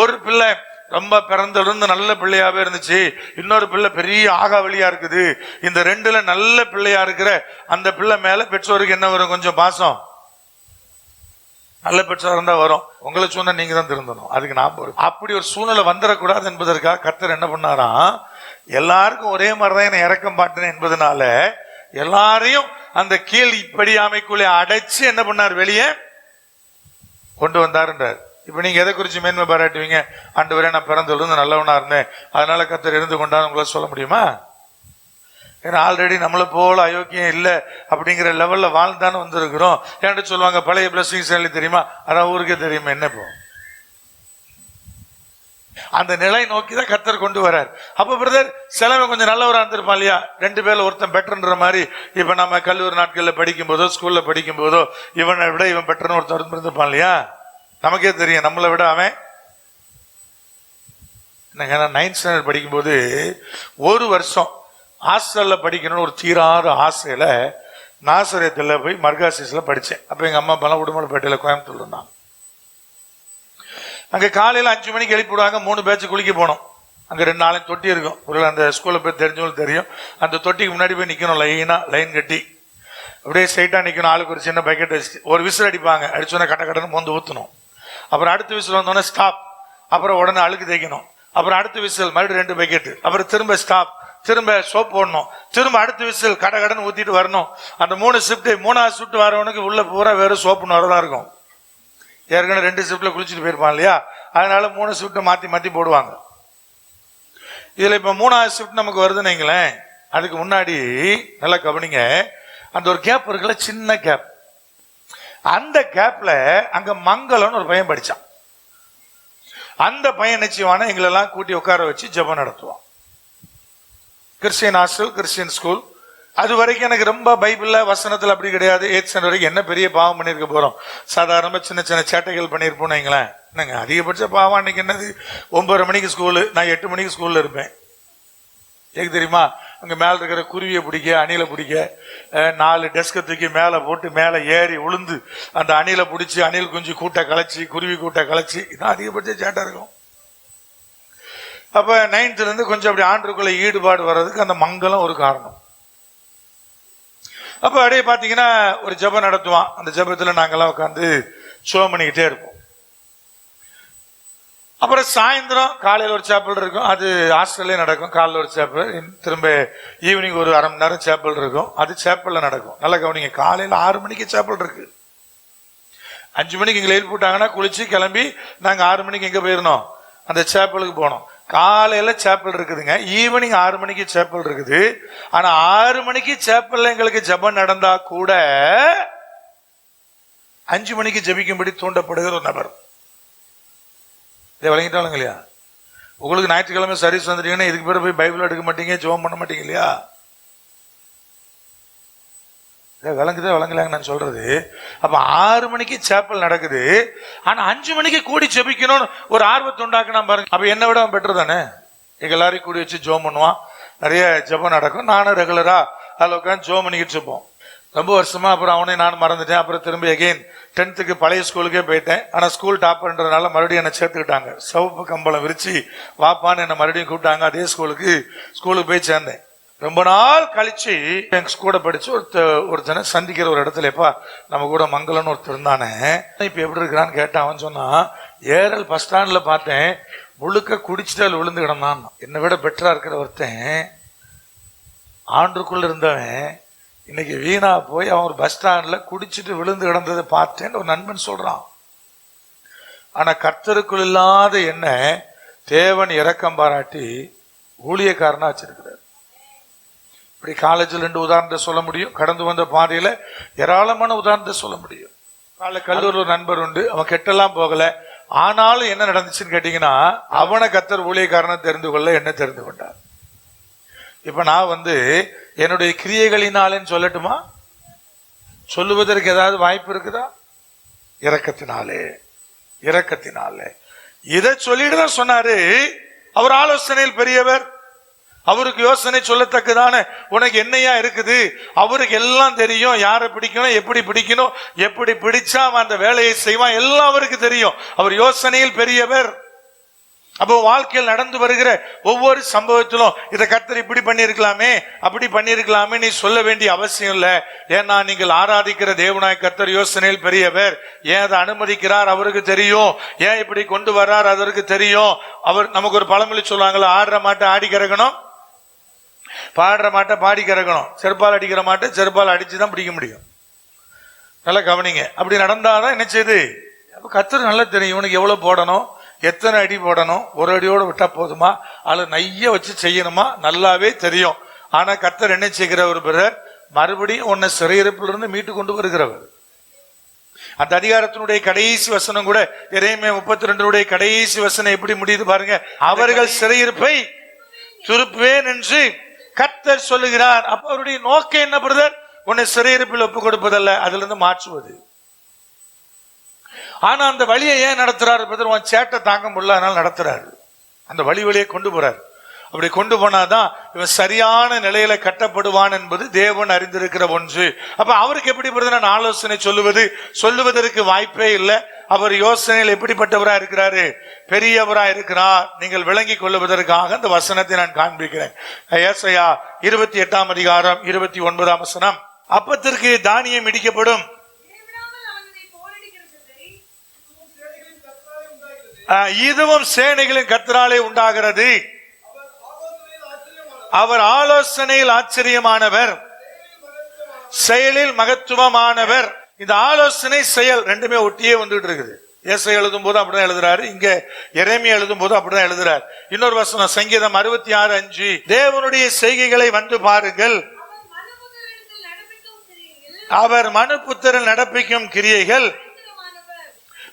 ஒரு பிள்ளை ரொம்ப பிறந்திருந்து நல்ல பிள்ளையாவே இருந்துச்சு, இன்னொரு பிள்ளை பெரிய ஆகாவளியா இருக்குது. இந்த 2ல நல்ல பிள்ளையா இருக்கிற அந்த பிள்ளை மேல பெற்றோருக்கு என்ன வரும்? கொஞ்சம் பாசம். நல்ல பெற்றோர் இருந்தா வரும். உங்களை சொன்னா நீங்க தான் திருந்தணும், அதுக்கு நான் போறேன். அப்படி ஒரு சூழ்நிலை வந்துடக்கூடாது என்பதற்காக கர்த்தர் என்ன பண்ணாராம், எல்லாருக்கும் ஒரே மாதிரிதான் என்ன இறக்கம் பாட்டினேன் என்பதனால எல்லாரையும் அந்த கீழ்ப்படியாமைக்குள்ளே அடைச்சு என்ன பண்ணார்? வெளியே கொண்டு வந்தாருன்றார். இப்ப நீங்க எதை குறிச்சு மேன்மை பாராட்டுவீங்க? ஆண்டவரே நான் பிறந்திலிருந்து நல்லவனா இருந்தேன், அதனால கர்த்தர் இருந்து கொண்டான்னு உங்களால சொல்ல முடியுமா? ஏன்னா ஆல்ரெடி நம்மளை போல அயோக்கியம் இல்லை அப்படிங்கிற லெவல்ல வாழ்ந்தானு வந்திருக்கிறோம். ஏன்ட்டு சொல்லுவாங்க, பழைய பிளஸிங்ஸ் தெரியுமா? அதான் ஊருக்கே தெரியுமா. என்ன இப்போ அந்த நிலை நோக்கி தான் கர்த்தர் கொண்டு வர்றார். அப்ப பிரதர் சிலவன் கொஞ்சம் நல்லவரா இருந்திருப்பான் இல்லையா? 2 பேர்ல ஒருத்தன் பெட்டர்ன்ற மாதிரி. இப்ப நம்ம கல்லூரி நாட்கள்ல படிக்கும் போதோ ஸ்கூல்ல படிக்கும் போதோ இவனை விட இவன் பெட்டர்னு ஒருத்தர் இருந்திருப்பான் இல்லையா? நமக்கே தெரியும், நம்மளை விட அவன். 9th ஸ்டாண்டர்ட் படிக்கும்போது ஒரு வருஷம் ஹாஸ்டல்ல படிக்கணும்னு ஒரு தீராத ஆசையில நாசரேத்துல போய் மர்காசிஸ்ல படிச்சேன். அப்ப எங்க அம்மா பல உடுமலைப்பேட்டையில கோயம்புத்தூர்ல இருந்தாங்க. அங்க காலையில 5 மணிக்கு எழுப்பிடுவாங்க. 3 பேட்ச் குளிக்க போனோம். அங்க 2 நாளைக்கு தொட்டி இருக்கும். ஒரு அந்த ஸ்கூல்ல போய் தெரிஞ்சவங்களுக்கு தெரியும். அந்த தொட்டிக்கு முன்னாடி போய் நிக்கணும், லைன் கட்டி அப்படியே ஸ்ட்ரைட்டா நிக்கணும். ஆளுக்கு ஒரு சின்ன பக்கெட் வச்சு ஒரு விசில் அடிப்பாங்க. அடிச்சோன்னா கட்ட கட்டன்னு மொந்து ஊத்தணும். அப்புறம் அடுத்த விசில் வந்தோடனே ஸ்டாப். அப்புறம் உடனே அழுக்கு தேய்க்கணும். அப்புறம் அடுத்த விசில் மறுபடியும் 2 பக்கெட். அப்புறம் திரும்ப ஸ்டாப், திரும்ப சோப் போடணும், திரும்ப அடுத்த விசில் கட கடன்னு ஊத்திட்டு வரணும். அந்த 3 ஷிப்ட், 3வது ஷிப்ட் வரவனுக்கு உள்ள பூரா வேற சோப்புன்னு வரதான் இருக்கும். ஏற்கனவே 2 ஷிப்ட்ல குளிச்சுட்டு போயிருப்பான் இல்லையா? அதனால 3 ஷிப்ட மாத்தி மாத்தி போடுவாங்க. இதுல இப்ப 3வது ஷிப்ட் நமக்கு வருதுன்னு வைங்களேன். அதுக்கு முன்னாடி நல்லா கவனிங்க, அந்த ஒரு கேப் இருக்குல்ல, சின்ன கேப். அந்த கேப்ல அங்க மங்களம்னு ஒரு பையன் படிச்சான். அந்த பையன் நிச்சயமான எங்களெல்லாம் கூட்டி உட்கார வச்சு ஜெபம் நடத்துவான். Christian hostel, Christian school. அது வரைக்கும் எனக்கு ரொம்ப பைபிள்ல வசனத்துல அப்படி கிடையாது. 8th ஸ்டாண்டர்ட் வரைக்கும் என்ன பெரிய பாவம் பண்ணிருக்க போறோம்? சாதாரணமா சின்ன சின்ன சேட்டைகள் பண்ணிருப்போம் வைங்களேன். என்னங்க அதிகபட்ச பாவம் அன்னைக்கு என்னது? 9:30 மணிக்கு ஸ்கூலு, நான் 8 மணிக்கு ஸ்கூல்ல இருப்பேன். எனக்கு தெரியுமா, அங்க மேல இருக்கிற குருவியை பிடிக்க, அணிலை பிடிக்க, 4 டெஸ்கை தூக்கி மேல போட்டு மேல ஏறி உளுந்து அந்த அணிலை பிடிச்சி அணில் குஞ்சு கூட்ட கலைச்சி குருவி கூட்ட கலைச்சி, இதான் அதிகபட்ச சேட்டா இருக்கும். அப்ப 9th இருந்து கொஞ்சம் அப்படி ஆண்டுக்குள்ள ஈடுபாடு வர்றதுக்கு அந்த மங்களம் ஒரு காரணம். அப்ப அப்படியே பாத்தீங்கன்னா ஒரு ஜெபம் நடத்துவான். அந்த ஜெபத்துல நாங்கெல்லாம் உட்காந்து ஷோ பண்ணிக்கிட்டே இருப்போம். அப்புறம் சாயந்தரம் காலையில் ஒரு சேப்பல் இருக்கும், அது ஹாஸ்டல்லே நடக்கும். காலையில் ஒரு சேப்பல், திரும்ப ஈவினிங் ஒரு அரை மணி நேரம் சேப்பல் இருக்கும், அது சேப்பல்ல நடக்கும். நல்லா கவனிங்க, காலையில் 6 மணிக்கு சேப்பல் இருக்கு. 5 மணிக்கு எங்களை எழுப்பிட்டாங்கன்னா குளிச்சு கிளம்பி நாங்க 6 மணிக்கு எங்க போயிருந்தோம், அந்த சேப்பலுக்கு போனோம். காலையில சேப்பல் இருக்குதுங்க, ஈவினிங் 6 மணிக்கு சேப்பல் இருக்குது. ஆனா 6 மணிக்கு சேப்பல்ல எங்களுக்கு ஜெபம் நடந்தா கூட 5 மணிக்கு ஜெபிக்கும்படி தூண்டப்படுகிற ஒரு நபர். இதை வழங்கிட்டாலும் இல்லையா? உங்களுக்கு ஞாயிற்றுக்கிழமை சர்வீஸ் வந்துட்டீங்கன்னா இதுக்கு பேர் போய் பைபிள் எடுக்க மாட்டீங்க, ஜெபம் பண்ண மாட்டீங்க இல்லையா? விளங்குதா விளங்கலாங்க நான் சொல்றது? அப்ப 6 மணிக்கு சேப்பல் நடக்குது, ஆனா 5 மணிக்கு கூடி ஜெபிக்கணும்னு ஒரு ஆர்வத்தை உண்டாக்குனா பாருங்க. அப்ப என்னை விட அவன் பெட்டர் தானே? எங்க எல்லாரையும் கூடி வச்சு ஜெபம் பண்ணுவான், நிறைய ஜெபம் நடக்கும். நானும் ரெகுலரா அதில் உட்காந்து ஜெபம் பண்ணிக்கிட்டு இருப்போம். ரொம்ப வருஷமா. அப்புறம் அவனே நான் மறந்துட்டேன். அப்புறம் திரும்பி அகெயின் 10th பழைய ஸ்கூலுக்கே போயிட்டேன். ஆனா ஸ்கூல் டாப்பர்ன்றதுனால மறுபடியும் என்னை சேர்த்துக்கிட்டாங்க. சிவப்பு கம்பளம் விரிச்சு வாப்பான்னு என்னை மறுபடியும் கூப்பிட்டாங்க. அதே ஸ்கூலுக்கு போய் சேர்ந்தேன். ரொம்ப நாள் கழிச்சு எங்க கூட படிச்சு ஒருத்தனை சந்திக்கிற ஒரு இடத்துல, எப்பா நம்ம கூட மங்களம்னு ஒருத்தர் இருந்தானே, இப்ப எப்படி இருக்கிறான்னு கேட்டான். அவன் சொன்னா, ஏரல் பஸ் ஸ்டாண்ட்ல பார்த்தேன், முழுக்க குடிச்சிட்டால் விழுந்து கிடந்தான். என்னை விட பெட்டரா இருக்கிற ஒருத்தன், ஆண்டுக்குள்ள இருந்தவன், இன்னைக்கு வீணா போய் அவன் ஒரு பஸ் ஸ்டாண்ட்ல குடிச்சிட்டு விழுந்து கிடந்ததை பார்த்தேன்னு ஒரு நண்பன் சொல்றான். ஆனா கர்த்தருக்குள் இல்லாத என்ன தேவன் இரக்கம் பாராட்டி ஊழியக்காரனா வச்சிருக்கிறார். இப்படி காலேஜில் 2 உதாரணத்தை சொல்ல முடியும், கடந்து வந்த பாதையில ஏராளமான உதாரணத்தை சொல்ல முடியும். கல்லூரில் ஒரு நண்பர் உண்டு, அவன் கெட்டெல்லாம் போகல. ஆனாலும் என்ன நடந்துச்சுன்னு கேட்டீங்கன்னா, அவனை கர்த்தர் ஊழியக்காரனை தெரிந்து கொள்ள என்ன தெரிந்து கொண்டார். இப்ப நான் என்னுடைய கிரியைகளினாலேன்னு சொல்லட்டுமா? சொல்லுவதற்கு ஏதாவது வாய்ப்பு இருக்குதா? இரக்கத்தினாலே இதை சொல்லிட்டு தான் சொன்னாரு. அவர் ஆலோசனையில் பெரியவர், அவருக்கு யோசனை சொல்லத்தக்கதான உனக்கு என்னையா இருக்குது, அவருக்கு எல்லாம் தெரியும், யாரை பிடிக்கணும், எப்படி பிடிக்கணும், எப்படி பிடிச்சா அவன் அந்த வேலையை செய்வான், எல்லாம் அவருக்கு தெரியும். அவர் யோசனையில் பெரியவர். அப்போ வாழ்க்கையில் நடந்து வருகிற ஒவ்வொரு சம்பவத்திலும் இதை கர்த்தர் இப்படி பண்ணிருக்கலாமே, அப்படி பண்ணிருக்கலாமே நீ சொல்ல வேண்டிய அவசியம் இல்லை. ஏன்னா நீங்கள் ஆராதிக்கிற தேவனாய் கர்த்தர் யோசனையில் பெரியவர். ஏன் அதை அனுமதிக்கிறார் அவருக்கு தெரியும், ஏன் இப்படி கொண்டு வர்றார் அதற்கு தெரியும். அவர் நமக்கு ஒரு பழமொழி சொல்லுவாங்களா, ஆடுற மாட்டை ஆடி கறக்கணும், பாடுற மாட்டை பாடி கறக்கணும், செருப்பால் அடிக்கிற மாட்டை செருப்பால் அடிச்சுதான் பிடிக்க முடியும். நல்லா கவனிங்க. அப்படி நடந்தாதான் என்ன செய்யுது, கர்த்தர் நல்லா தெரியும் இவனுக்கு எவ்வளவு போடணும், எத்தனை அடி போடணும், ஒரு அடியோட விட்டா போதுமா, அல்லது நைய வச்சு செய்யணுமா, நல்லாவே தெரியும். ஆனா கர்த்தர் என்ன செய்கிறவர் பிரதர், மறுபடியும் உன்னை சிறையிருப்பிலிருந்து மீட்டு கொண்டு வருகிறவர். அந்த அதிகாரத்தினுடைய கடைசி வசனம் கூட எரேமியா 32 கடைசி வசனம் எப்படி முடியுது பாருங்க. அவர்கள் சிறையிருப்பை திருப்புவேன் என்று கர்த்தர் சொல்லுகிறார். அப்ப அவருடைய நோக்கம் என்ன பிரதர், உன்னை சிறையிருப்பில் ஒப்பு கொடுப்பதல்ல, அதுல இருந்து மாற்றுவது. ஆனா அந்த வழியை ஏன் நடத்துறாரு பிரதர், உன் சேட்டை தாங்க முடியல அதனால நடத்துறாரு. அந்த வழியே கொண்டு போறாரு. அப்படி கொண்டு போனாதான் இவன் சரியான நிலையில கட்டப்படுவான் என்பது தேவன் அறிந்திருக்கிற ஒன்று. அப்ப அவருக்கு எப்படி பிரதர் ஆலோசனை சொல்லுவதற்கு வாய்ப்பே இல்லை. அவர் யோசனையில் எப்படிப்பட்டவரா இருக்கிறாரு, பெரியவரா இருக்கிறார். நீங்கள் விளங்கி கொள்ளுவதற்காக அந்த வசனத்தை நான் காண்பிக்கிறேன். ஏசாயா 28 அதிகாரம் 29 வசனம். அப்பத்திற்கு தானியம் இடிக்கப்படும், இதுவும் சேனைகளின் கர்த்தராலே உண்டாகிறது. அவர் ஆலோசனையில் ஆச்சரியமானவர், செயலில் மகத்துவமானவர். இந்த ஆலோசனை செயல் ரெண்டுமே ஒட்டியே வந்துட்டு இருக்குது. ஏசாயா எழுதும் போது அப்படிதான் எழுதுறாரு, இங்க எரேமியா எழுதும் போது அப்படிதான் எழுதுறாரு. இன்னொரு வசனம் சங்கீதம் 66:5, தேவனுடைய செய்கைகளை வந்து பாருங்கள், அவர் மனுபுத்திரன் நடப்பிக்கும் கிரியைகள்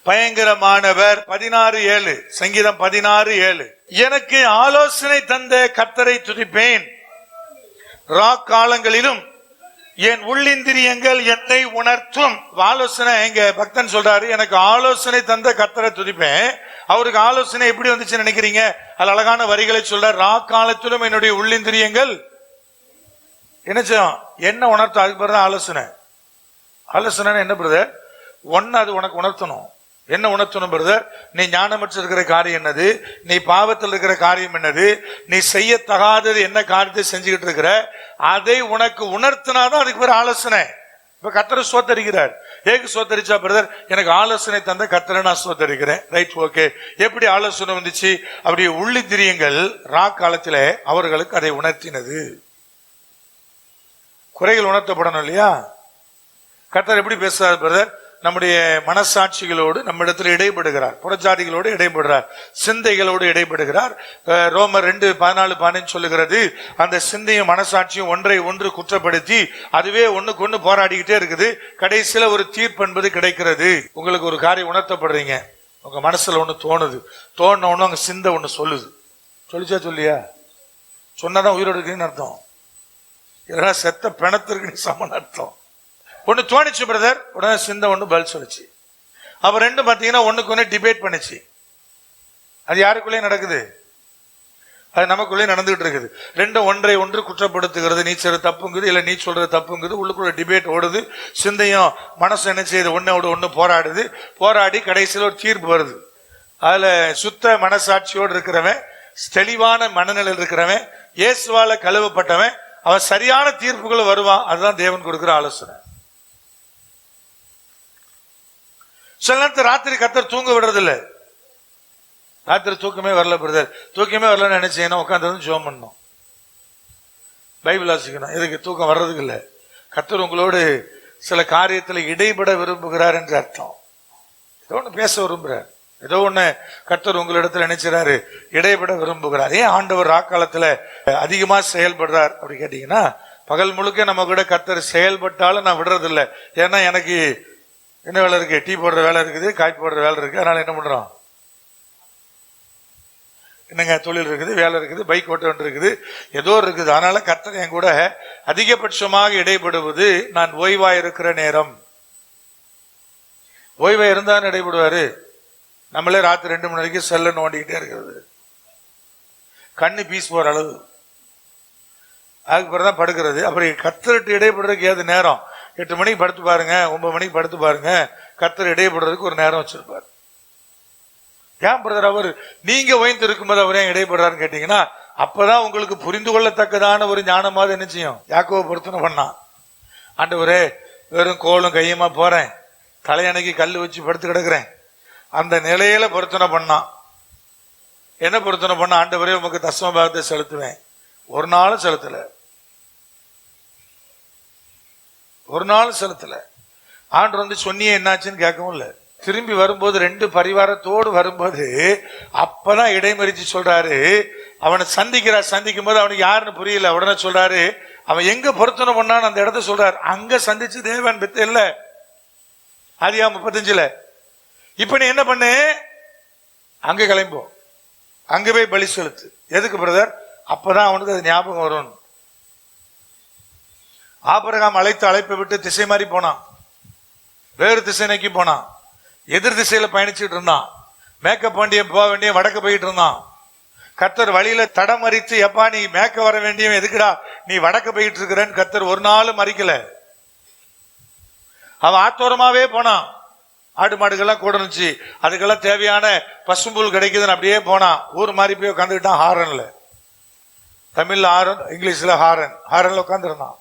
பயங்கரமானவர். 16:7 சங்கீதம் 16:7, எனக்கு ஆலோசனை தந்த கர்த்தரை துதிப்பேன், காலங்களிலும் என் உள்ளிந்திரியங்கள் என்னை உணர்த்தும். ஆலோசனை எங்க பக்தன் சொல்றாரு, எனக்கு ஆலோசனை தந்த கர்த்தரை துதிப்பேன். அவருக்கு ஆலோசனை எப்படி வந்துச்சு நினைக்கிறீங்க? அது அழகான வரிகளை சொல்ற, காலத்திலும் என்னுடைய உள்ளிந்திரியங்கள் என்ன செய்யும், என்ன உணர்த்தும். அதுக்கு பிறகு ஆலோசனை என்ன பிரதர், ஒன்னு அது உனக்கு உணர்த்தணும். என்ன உணர்த்தணும் பிரதர், நீ ஞானமற்ற இருக்கிற காரியம் என்னது, நீ பாவத்தில் இருக்கிற காரியம் என்னது, நீ செய்யத்தகாதது என்ன காரியத்தை செஞ்சுக்கிட்டு இருக்கிற, அதை உனக்கு உணர்த்தினாதான் அதுக்கு பேர் ஆலோசனை. இப்ப கர்த்தரை ஸ்தோத்தரிக்கிறார். ஏக்கு ஸ்தோத்தரிச்சா பிரதர்? எனக்கு ஆலோசனை தந்த கர்த்தரை நான் ஸ்தோத்தரிக்கிறேன். Right, okay. எப்படி ஆலோசனை வந்துச்சு? அப்படி உள்ளிந்திரியங்கள் ரா காலத்துல அவர்களுக்கு அதை உணர்த்தினது. குறைகள் உணர்த்தப்படணும் இல்லையா? கர்த்தர் எப்படி பேசுறார் பிரதர்? நம்முடைய மனசாட்சிகளோடு நம்ம இடத்துல இடைபடுகிறார், புறஜாதிகளோடு இடைபடுறார், சிந்தைகளோடு இடைபடுகிறார். ரோமர் 2:14-15 சொல்லுகிறது, அந்த சிந்தையும் மனசாட்சியும் ஒன்றை ஒன்று குற்றப்படுத்தி அதுவே ஒண்ணுக்கு ஒண்ணு போராடிக்கிட்டே இருக்குது. கடைசியில ஒரு தீர்ப்பு என்பது கிடைக்கிறது. உங்களுக்கு ஒரு காரியம் உணர்த்தப்படுறீங்க, உங்க மனசுல ஒண்ணு தோணுது, தோணுன ஒண்ணு அங்க சிந்தை ஒண்ணு சொல்லுது. சொல்லிச்சா சொல்லியா? சொன்னாதான் உயிரோடு இருக்குன்னு அர்த்தம், இல்லைன்னா செத்த பிணத்திற்கு சமன் அர்த்தம். ஒண்ணு தோணிச்சு பிரதர், உடனே சிந்தை ஒண்ணு பதில் சொல்லிச்சு. அப்ப ரெண்டும் பாத்தீங்கன்னா ஒண்ணுக்கு ஒண்ணு டிபேட் பண்ணுச்சு. அது யாருக்குள்ளே நடக்குது? அது நமக்குள்ளே நடந்துகிட்டு இருக்குது. ரெண்டும் ஒன்றை ஒன்று குற்றப்படுத்துகிறது. நீ சொல்ற தப்புங்குது, இல்ல நீ சொல்றது தப்புங்குது. உள்ளுக்குள்ள டிபேட் ஓடுது. சிந்தையும் மனசு என்ன செய்யுது? ஒன்னோட ஒண்ணு போராடுது. போராடி கடைசியில் ஒரு தீர்ப்பு வருது. அதுல சுத்த மனசாட்சியோடு இருக்கிறவன், தெளிவான மனநிலையில் இருக்கிறவன், இயேசுவால கழுவப்பட்டவன், அவன் சரியான தீர்ப்புகளை வருவான். அதுதான் தேவன் கொடுக்கிற ஆலோசனை. சில நேரத்தில் ராத்திரி கர்த்தர் தூங்க விடுறதில்லை. ராத்திரி தூக்கமே வரல பிரதர், தூக்கமே வரலன்னு நினைச்சேன்னா உட்காந்து ஜெபம் பண்ணணும், பைபிள் வாசிக்கணும். எதுக்கு? தூக்கம் வர்றதுக்கு இல்லை. கர்த்தர் உங்களோடு சில காரியத்தில் இடைபட விரும்புகிறார் என்று அர்த்தம். ஏதோ ஒண்ணு பேச விரும்புகிறார், ஏதோ ஒண்ணு கர்த்தர் உங்களிடத்துல நினைச்சாரு, இடைபட விரும்புகிறார். ஏன் ஆண்டவர் ராக்காலத்துல அதிகமா செயல்படுறார் அப்படி கேட்டீங்கன்னா, பகல் முழுக்க நம்ம கூட கர்த்தர் செயல்பட்டாலும் நான் விடுறதில்லை. ஏன்னா எனக்கு என்ன வேலை இருக்கு? டீ போடுற வேலை இருக்குது, காய் போடுற வேலை இருக்கு. அதனால என்ன பண்றோம்? என்னங்க தொழில் இருக்குது, வேலை இருக்குது, பைக் ஓட்ட வேண்டி இருக்குது, ஏதோ இருக்குது. அதனால கர்த்தர் என் கூட அதிகபட்சமாக இடைபடுவது நான் ஓய்வா இருக்கிற நேரம். ஓய்வா இருந்தான்னு இடைபடுவாரு. நம்மளே ராத்திரி 2 மணி வரைக்கும் செல்ல நோண்டிக்கிட்டே இருக்கிறது, கண்ணு பீஸ் போற அளவு. அதுக்கு பிறகுதான் படுக்கிறது. அப்புறம் கர்த்தர்கிட்ட இடைபடுறதுக்கு ஏது நேரம்? 8 மணிக்கு படுத்து பாருங்க, 9 மணிக்கு படுத்து பாருங்க. கர்த்தர் இடைபடுறதுக்கு ஒரு நேரம் வச்சிருப்பார். ஏன் பிரதர் அவர் நீங்க ஓய்ந்து இருக்கும்போது அவர் ஏன் இடைபடுறாருன்னு கேட்டீங்கன்னா, அப்பதான் உங்களுக்கு புரிந்து கொள்ளத்தக்கதான ஒரு ஞானமாவது என்ன செய்யும். யாக்கோபை பொருத்தனை பண்ணான். ஆண்டவரே, வெறும் கோலும் கையுமா போறேன், தலையணைக்கு கல் வச்சு படுத்து கிடக்குறேன். அந்த நிலையில பொருத்தனை பண்ணான். என்ன பொருத்தனை பண்ண? ஆண்டவரே உமக்கு தசம பாகத்தை செலுத்துவேன். ஒரு நாளும் செலுத்தல, ஒரு நாளும் செலுத்தல. ஆண்டு சொன்னியே என்னாச்சுன்னு கேட்கவும் இல்லை. திரும்பி வரும்போது 2 பரிவாரத்தோடு வரும்போது அப்பதான் இடைமறிச்சு சொல்றாரு. அவனை சந்திக்கிறார். சந்திக்கும் போது அவனுக்கு யாருன்னு புரியல. உடனே சொல்றாரு, அவன் எங்க பொருத்தனை பண்ணான்னு அந்த இடத்த சொல்றாரு. அங்க சந்திச்சு தேவன் பெத்த இல்ல, ஆதியாகமம் 35. இப்ப நீ என்ன பண்ணு? அங்க கிளம்பும், அங்க போய் பலி செலுத்து. எதுக்கு பிரதர்? அப்பதான் அவனுக்கு அது ஞாபகம் வரும். ஆபிரகாம் அழைப்பை விட்டு திசை மாறி போனான், வேறு திசை நோக்கி போனான், எதிர் திசையில பயணிச்சுட்டு இருந்தான். மேக்கப் போக வேண்டிய வடக்கு போயிட்டு இருந்தான். கர்த்தர் வழியில தடமறித்து, எப்பா நீ மேக்க வர வேண்டிய எதுக்குடா நீ வடக்கு போயிட்டு இருக்கிறன்னு கர்த்தர் ஒரு நாளும் மறிக்கல. அவன் ஆத்தோரமாவே போனான். ஆடு மாடுகள்லாம் கூட இருந்துச்சு, அதுக்கெல்லாம் தேவையான பசும்புல் கிடைக்குதுன்னு அப்படியே போனான். ஊர் மாதிரி போய் உட்காந்துக்கிட்டான். ஹாரன்ல, தமிழ்ல ஹாரன், இங்கிலீஷ்ல ஹாரன்ல உட்கார்ந்து இருந்தான்.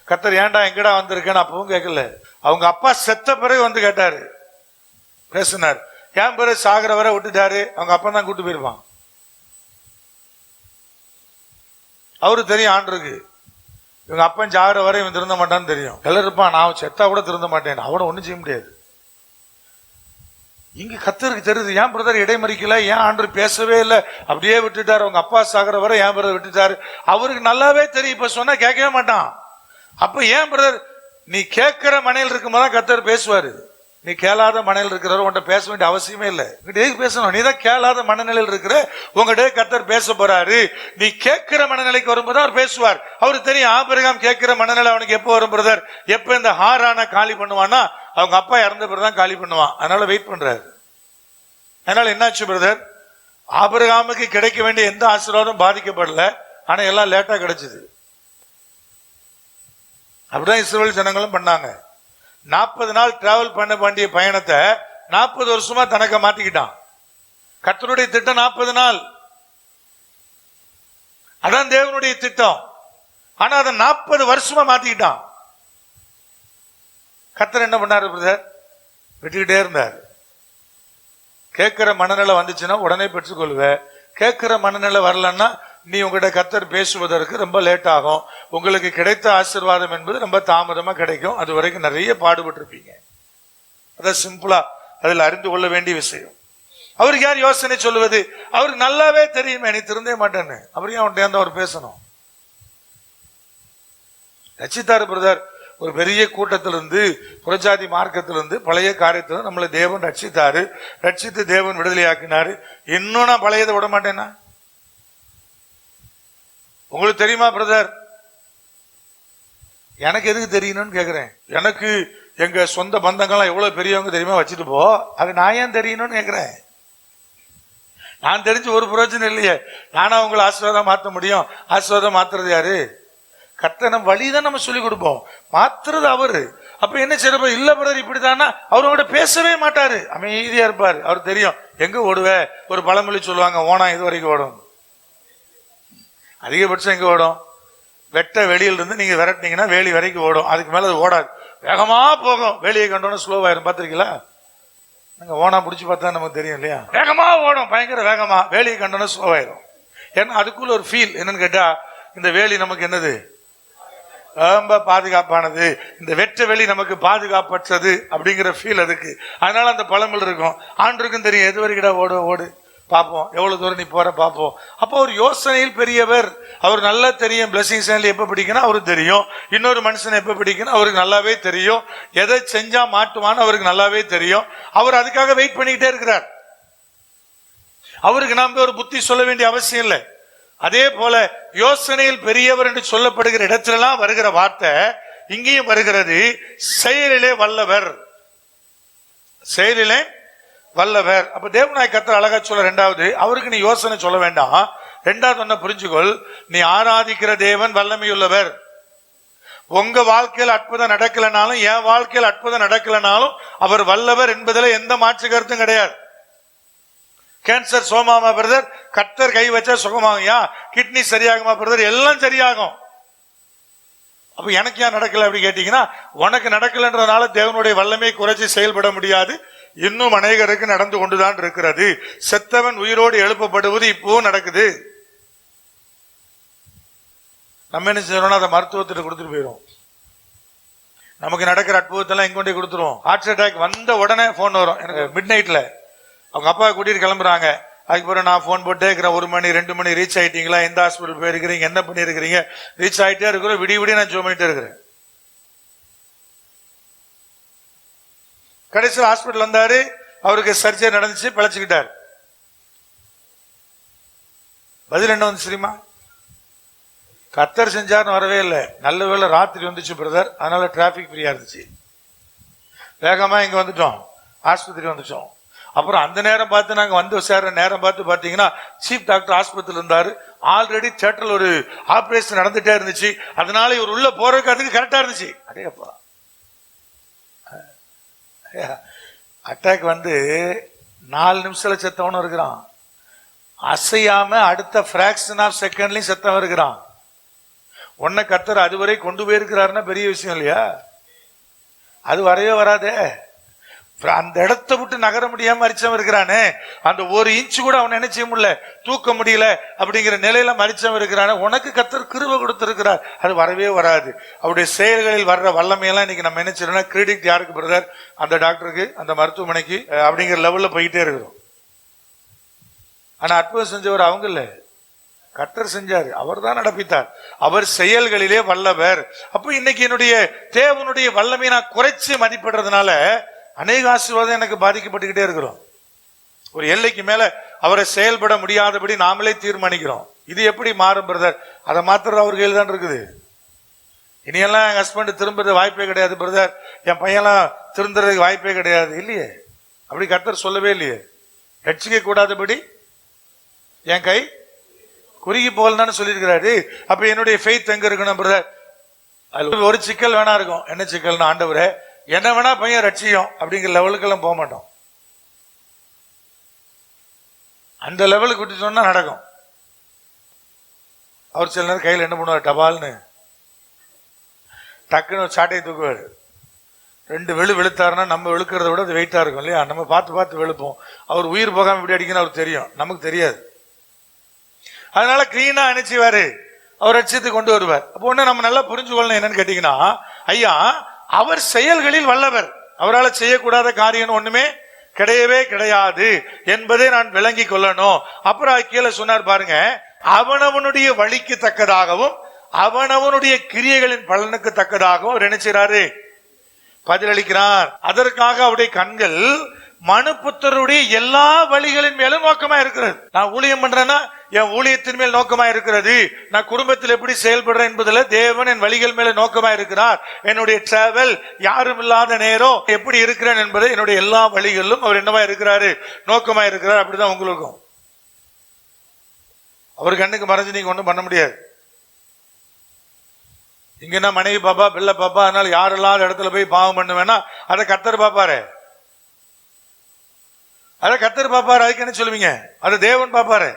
கர்த்தர் ஏன்டா எங்கடா வந்திருக்கேன்னு அப்பவும் கேட்கல. அவங்க அப்பா செத்த பிறகு வந்து கேட்டாரு, பேசினார். ஏன் பிறகு சாகர வரை விட்டுட்டாரு. அவங்க அப்பா தான் கூட்டு போயிருப்பான். அவரு தெரியும் ஆண்டுருக்கு, இவங்க அப்பன் சாகர வரை இவன் திருந்த மாட்டான்னு தெரியும். எல்லாம் இருப்பான், நான் செத்தா கூட திருந்த மாட்டேன், அவனை ஒண்ணும் செய்ய முடியாது. இங்க கர்த்தருக்கு தெரியுது, ஏன் பிரதர் இடைமறிக்கல, ஏன் ஆண்டு பேசவே இல்லை, அப்படியே விட்டுட்டாரு. அவங்க அப்பா சாகர வரை ஏன் பிரதர் விட்டுட்டாரு? அவருக்கு நல்லாவே தெரியும். இப்ப சொன்னா கேட்கவே மாட்டான். அப்ப ஏன் பிரதர்? நீ கேட்கிற மனையில் இருக்கும்போது கர்த்தர் பேசுவாரு. நீ கேளாத மனையில் இருக்கிறவர் உன்கிட்ட பேச வேண்டிய அவசியமே இல்லை. பேசணும், நீ தான் கேளாத மனநிலையில் இருக்கிற, உங்ககிட்ட கர்த்தர் பேச போறாரு. நீ கேட்கிற மனநிலைக்கு வரும்போது அவர் பேசுவார். அவருக்கு தெரியும் ஆபிரகாம் கேட்கிற மனநிலை அவனுக்கு எப்போ வரும் பிரதர்? எப்ப இந்த ஹாரான காலி பண்ணுவான்னா அவங்க அப்பா இறந்த பிறகுதான் காலி பண்ணுவான். அதனால வெயிட் பண்றாரு. அதனால என்னாச்சு பிரதர்? ஆபிரகாமுக்கு கிடைக்க வேண்டிய எந்த ஆசீர்வாதம் பாதிக்கப்படல, ஆனா எல்லாம் லேட்டா கிடைச்சது. அப்படிதான் இஸ்ரவேல் ஜனங்களும் பண்ணாங்க. 40 நாள் டிராவல் பண்ண வேண்டிய பயணத்தை 40 வருஷமா தனக்க மாத்திக்கிட்டான். கர்த்தருடைய திட்டம் 40 நாள், அதான் தேவனுடைய திட்டம். ஆனா அதை 40 வருஷமா மாத்திக்கிட்டான். கர்த்தர் என்ன பண்ணாரு பிரதர்? விட்டுக்கிட்டே இருந்தார். கேட்கிற மனநிலை வந்துச்சுன்னா உடனே பெற்றுக்கொள்வேன். கேட்கிற மனநிலை வரலன்னா நீ உங்ககிட்ட கர்த்தர் பேசுவதற்கு ரொம்ப லேட் ஆகும். உங்களுக்கு கிடைத்த ஆசீர்வாதம் என்பது ரொம்ப தாமதமா கிடைக்கும். அது வரைக்கும் நிறைய பாடுபட்டு இருப்பீங்க. அதான் சிம்பிளா அதில் அறிந்து கொள்ள வேண்டிய விஷயம். அவருக்கு யார் யோசனை சொல்லுவது? அவருக்கு நல்லாவே தெரியுமே நீ திருந்தே மாட்டேன்னு. அவரையும் அவன்கிட்ட அவர் பேசணும். ரட்சித்தாரு பிரதர். ஒரு பெரிய கூட்டத்திலிருந்து, புறஜாதி மார்க்கத்திலிருந்து, பழைய காரியத்திலிருந்து நம்மளை தேவன் ரட்சித்தாரு. ரட்சித்து தேவன் விடுதலையாக்கினாரு. இன்னும் நான் பழையதை விட மாட்டேன்னா? உங்களுக்கு தெரியுமா பிரதர்? எனக்கு எதுக்கு தெரியணும்னு கேக்குறேன். எனக்கு எங்க சொந்த பந்தங்கள்லாம் எவ்வளவு பெரியவங்க தெரியுமா வச்சுட்டு போ. அது நான் ஏன் தெரியணும்னு கேக்குறேன். நான் தெரிஞ்சு ஒரு பிரயோஜனம் இல்லையே. நானா உங்களை ஆசீர்வாதம் மாற்ற முடியும்? ஆசீர்வாதம் மாத்துறது யாரு? கர்த்தர் வழிதான் நம்ம சொல்லி கொடுப்போம், மாத்துறது அவரு. அப்ப என்ன செய்யறப்ப? இல்ல பிரதர் இப்படித்தானா, அவரோட பேசவே மாட்டாரு, அமைதியா இருப்பாரு. அவர் தெரியும் எங்க ஓடுவ. ஒரு பழமொழி சொல்லுவாங்க, ஓனா இது வரைக்கும் ஓடும், அதிகபட்சம் எங்க ஓடும்? வெட்ட வெளியில இருந்து நீங்க விரட்டினீங்கன்னா வேலி வரைக்கும் ஓடும். அதுக்கு மேல அது ஓடாது, வேகமா போகும். வேலியை கண்டோன்னு ஸ்லோவாயிரும். பாத்திருக்கீங்களா? நாங்க ஓனா பிடிச்சி பார்த்தா நமக்கு தெரியும் இல்லையா? வேகமா ஓடும், பயங்கர வேகமா. வேலியை கண்டோன்னு ஸ்லோவாயிரும். ஏன்னா அதுக்குள்ள ஒரு ஃபீல் என்னன்னு கேட்டா, இந்த வேலி நமக்கு என்னது? ரொம்ப பாதுகாப்பானது. இந்த வெற்ற வெளி நமக்கு பாதுகாப்பற்றது அப்படிங்கிற ஃபீல் அதுக்கு. அதனால அந்த பழமல் இருக்கும். ஆண்டுக்கும் தெரியும் எது வரைக்கும் ஓடு ஓடு பார்ப்போம், எவ்வளவு தூரம் நீ போற பார்ப்போம். அப்போ ஒரு யோசனையில் பெரியவர். அவர் நல்லா தெரியும் பிளஸிங் சேனல் எப்ப பிடிக்கணும் அவருக்கு தெரியும். இன்னொரு மனுஷனை எப்ப பிடிக்கணும் அவருக்கு நல்லாவே தெரியும். எதை செஞ்சா மாட்டுவான்னு அவருக்கு நல்லாவே தெரியும். அவர் அதுக்காக வெயிட் பண்ணிக்கிட்டே இருக்கிறார். அவருக்கு நாம ஒரு புத்தி சொல்ல வேண்டிய அவசியம் இல்லை. அதே போல யோசனையில் பெரியவர் என்று சொல்லப்படுகிற இடத்திலெல்லாம் வருகிற வார்த்தை இங்கேயும் வருகிறது. செயலிலே வல்லவர், செயலிலே வல்லவர். அப்ப தேவனாய் கர்த்தர் அழகா சொல்ல. ரெண்டாவது, அவருக்கு நீ யோசனை சொல்ல வேண்டாம். ரெண்டாவது ஒன்ன புரிஞ்சுக்கொள், நீ ஆராதிக்கிற தேவன் வல்லமையுள்ளவர். உங்க வாழ்க்கையில் அற்புதம் நடக்கலனாலும், என் வாழ்க்கையில் அற்புதம் நடக்கலனாலும் அவர் வல்லவர் என்பதில் எந்த மாற்று கருத்தும் கிடையாது. கேன்சர் சோமாமா பிரதர்? கர்த்தர் கை வச்சா சுகமாகுயா. Kidney சரியாகுமா brother? எல்லாம் சரியாகும். அப்ப எனக்கு ஏன் நடக்கல அப்படி கேட்டீங்கன்னா, உனக்கு நடக்கலன்றதுனால தேவனுடைய வல்லமை குறைச்சி செயல்பட முடியாது. இன்னும் அநேகருக்கு நடந்து கொண்டுதான் இருக்கிறது. செத்தவன் உயிரோடு எழுப்பப்படுவது இப்பவும் நடக்குது. நம்ம என்ன செய்யறோம்னா அதை மருத்துவத்திட்ட கொடுத்துட்டு போயிடும். நமக்கு நடக்கிற அற்புதத்தெல்லாம் எங்க கொண்டே கொடுத்துருவோம். ஹார்ட் அட்டாக் வந்த உடனே போன் வரும் எனக்கு. மிட் நைட்ல அவங்க அப்பா கூட்டிட்டு கிளம்புறாங்க. அதுக்கப்புறம் நான் போன் போட்டே இருக்கிறேன். 1 மணி 2 மணி ரீச் ஆயிட்டீங்களா, எந்த ஹாஸ்பிட்டல் போயிருக்கிறீங்க, என்ன பண்ணிருக்கிறீங்க? ரீச் ஆயிட்டே இருக்கிறோம். விடிய விடிய நான் ஜோ பண்ணிட்டே இருக்கிறேன். கடைசியில் ஹாஸ்பிட்டல் வந்தாரு. அவருக்கு சர்ஜரி நடந்துச்சு, பிழைச்சுக்கிட்டாரு. பதில் என்ன வந்து தெரியுமா? கர்த்தர் செஞ்சாருன்னு வரவே இல்லை. நல்ல வேளை ராத்திரி வந்துச்சு பிரதர், அதனால டிராபிக் ஃப்ரீயா இருந்துச்சு. வேகமா இங்க வந்துட்டோம், ஆஸ்பத்திரி வந்துட்டோம். அப்புறம் அந்த நேரம் பார்த்து நாங்க வந்து சேர்ற நேரம் பார்த்து பாத்தீங்கன்னா சீஃப் டாக்டர் ஆஸ்பத்திரியில் இருந்தாரு. ஆல்ரெடி தியேட்டர்ல ஒரு ஆபரேஷன் நடந்துட்டே இருந்துச்சு. அதனால இவர் உள்ள போறதுக்கு அதுக்கு கரெக்டா இருந்துச்சு. அடேப்பா, அட்டாக் வந்து 4 நிமிஷத்துல செத்தவனும் இருக்கிறான், அசையாம அடுத்த பிராக்ஷன் ஆஃப் செகண்ட்லயும் செத்தவன் இருக்கிறான். உன்னை கர்த்தர் அதுவரை கொண்டு போயிருக்கிறாருன்னா பெரிய விஷயம் இல்லையா? அது வரவே வராதே. அந்த இடத்தை விட்டு நகர முடியாம மரிச்சவன் இருக்கிறானே, அந்த 1 இன்ச்சு கூட அவனை என்ன செய்ய முடியல, தூக்க முடியல அப்படிங்கிற நிலையில மரிச்சவன் இருக்கிறானே, உனக்கு கர்த்தர் கிருபை கொடுத்திருக்கிறார். அது வரவே வராது. அவருடைய செயல்களில் வர்ற வல்லமையெல்லாம் இன்னைக்கு நம்ம என்ன செய்யறோம்னா, கிரெடிட் யாருக்கு பிரதர்? அந்த டாக்டருக்கு, அந்த மருத்துவமனைக்கு அப்படிங்கிற லெவல்ல போயிட்டே இருக்கிறோம். ஆனா அற்புதம் செஞ்சவர் அவங்க இல்ல, கர்த்தர் செஞ்சாரு. அவர் தான் நடப்பித்தார். அவர் செயல்களிலே வல்லவர். அப்ப இன்னைக்கு என்னுடைய தேவனுடைய வல்லமையை நான் குறைச்சு மதிப்பிடுறதுனால அநேக ஆசீர்வாதம் எனக்கு பாதிக்கப்பட்டுக்கிட்டே இருக்கிறோம். ஒரு எல்லைக்கு மேல அவரை செயல்பட முடியாதபடி நாமளே தீர்மானிக்கிறோம். இது எப்படி மாறும் பிரதர்? அதை மாத்திர அவர் கையில் தான் இருக்குது. இனியெல்லாம் என் ஹஸ்பண்ட் திரும்புறது வாய்ப்பே கிடையாது பிரதர், என் பையன்லாம் திருந்துறதுக்கு வாய்ப்பே கிடையாது. இல்லையே, அப்படி கர்த்தர் சொல்லவே இல்லையே. ரட்சிக்க கூடாதபடி என் கை குறுகி போகலன்னு சொல்லியிருக்கிறாரு. அப்ப என்னுடைய ஃபெய்த் எங்க இருக்கணும் பிரதர்? அதுல ஒரு சிக்கல் வேணா இருக்கும். என்ன சிக்கல்னா, ஆண்டவரே என்ன வேணா பையன் ரட்சியும் அப்படிங்கிற லெவலுக்கெல்லாம் போக மாட்டோம். அந்த லெவலுக்கு விட்டுட்டோம்னா நடக்கும். அவர் சில நேரம் கையில் என்ன பண்ணுவார், டபால்னு டக்குன்னு சாட்டையை தூக்குவாரு. 2 வெளுத்தாருன்னா நம்ம வெளுக்கிறத விட அது வெயிட்டா இருக்கும் இல்லையா? நம்ம பார்த்து வெளுப்போம். அவர் உயிர் போகாம இப்படி அடிக்கணும் அவருக்கு தெரியும், நமக்கு தெரியாது. அதனால கிளீனா அணைச்சுவாரு, அவர் ரட்சித்து கொண்டு வருவார். அப்போ ஒண்ணு நம்ம நல்லா புரிஞ்சுக்கொள்ளணும் என்னன்னு கேட்டீங்கன்னா, ஐயா அவர் செயல்களில் வல்லவர், அவரால் செய்யக்கூடாத காரியம் ஒண்ணுமே கிடையவே கிடையாது என்பதை நான் விளங்கி கொள்ளணும். அப்புறம் கீழே சொன்னார் பாருங்க, அவனவனுடைய வழிக்கு தக்கதாகவும் அவனவனுடைய கிரியைகளின் பலனுக்கு தக்கதாகவும் அவர் என்ன செய்றாரு? பதிலளிக்கிறார். அதற்காக அவருடைய கண்கள் மனுபுத்தருடைய எல்லா வழிகளின் மேலும் நோக்கமா இருக்கிறது. நான் ஊழியம் பண்றேன்னா என் ஊழியத்தின் மேல் நோக்கமா இருக்கிறது. நான் குடும்பத்தில் எப்படி செயல்படுறேன் என்பதில் தேவன் என் வழிகள் மேல நோக்கமா இருக்கிறார். என்னுடைய டிராவல், யாரும் இல்லாத நேரம் எப்படி இருக்கிறேன் என்பதை என்னுடைய எல்லா வழிகளிலும் அவர் என்னவா இருக்கிறாரு? நோக்கமா இருக்கிறார். அப்படிதான் உங்களுக்கும். அவர் கண்ணுக்கு மறைஞ்சு நீங்க ஒண்ணும் பண்ண முடியாது. இங்கன்னா மனைவி பாப்பா, பிள்ளை பாப்பா, அதனால யாரெல்லாம் இடத்துல போய் பாவம் பண்ணுவேன்னா அதை கர்த்தர் பாப்பாரு. அதை கர்த்தர் பாப்பாரு. அதுக்கு என்ன சொல்லுவீங்க? அதை தேவன் பாப்பாரு.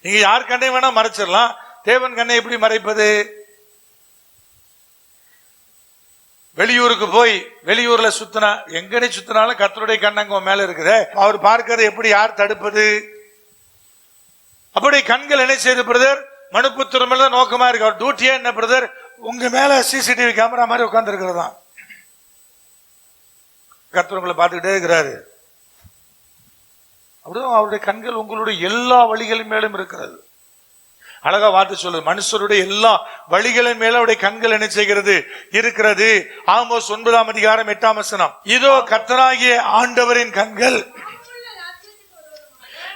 நீங்க யார் கண்ணை வேணா மறைச்சிடலாம், தேவன் கண்ணை எப்படி மறைப்பது? வெளியூருக்கு போய் வெளியூர்ல சுத்தினா, எங்கனே சுத்தினாலும் கர்த்தருடைய கண்ணங்க மேல இருக்குது. அவர் பார்க்கறதை எப்படி யார் தடுப்பது? அப்படி கண்கள் என்ன செய்து பிரதர்? மனுபுத்திர மேல நோக்கமா இருக்கு. அவர் டியூட்டியா என்ன பிரதர்? உங்க மேல சிசிடிவி கேமரா மாதிரி உட்கார்ந்து இருக்கிறதா. கர்த்தர் உங்களை பார்த்துக்கிட்டே இருக்கிறாரு. அப்படிதான் அவருடைய கண்கள் உங்களுடைய எல்லா வழிகளின் மேலும் இருக்கிறது. அழகா வார்த்தை சொல்லுது, மனுஷருடைய எல்லா வழிகளின் மேல அவருடைய கண்கள் என்ன செய்கிறது? இருக்கிறது. ஆமோஸ் 9ஆம் அதிகாரம் 8ஆம் வசனம், இதோ கர்த்தராகிய ஆண்டவரின் கண்கள்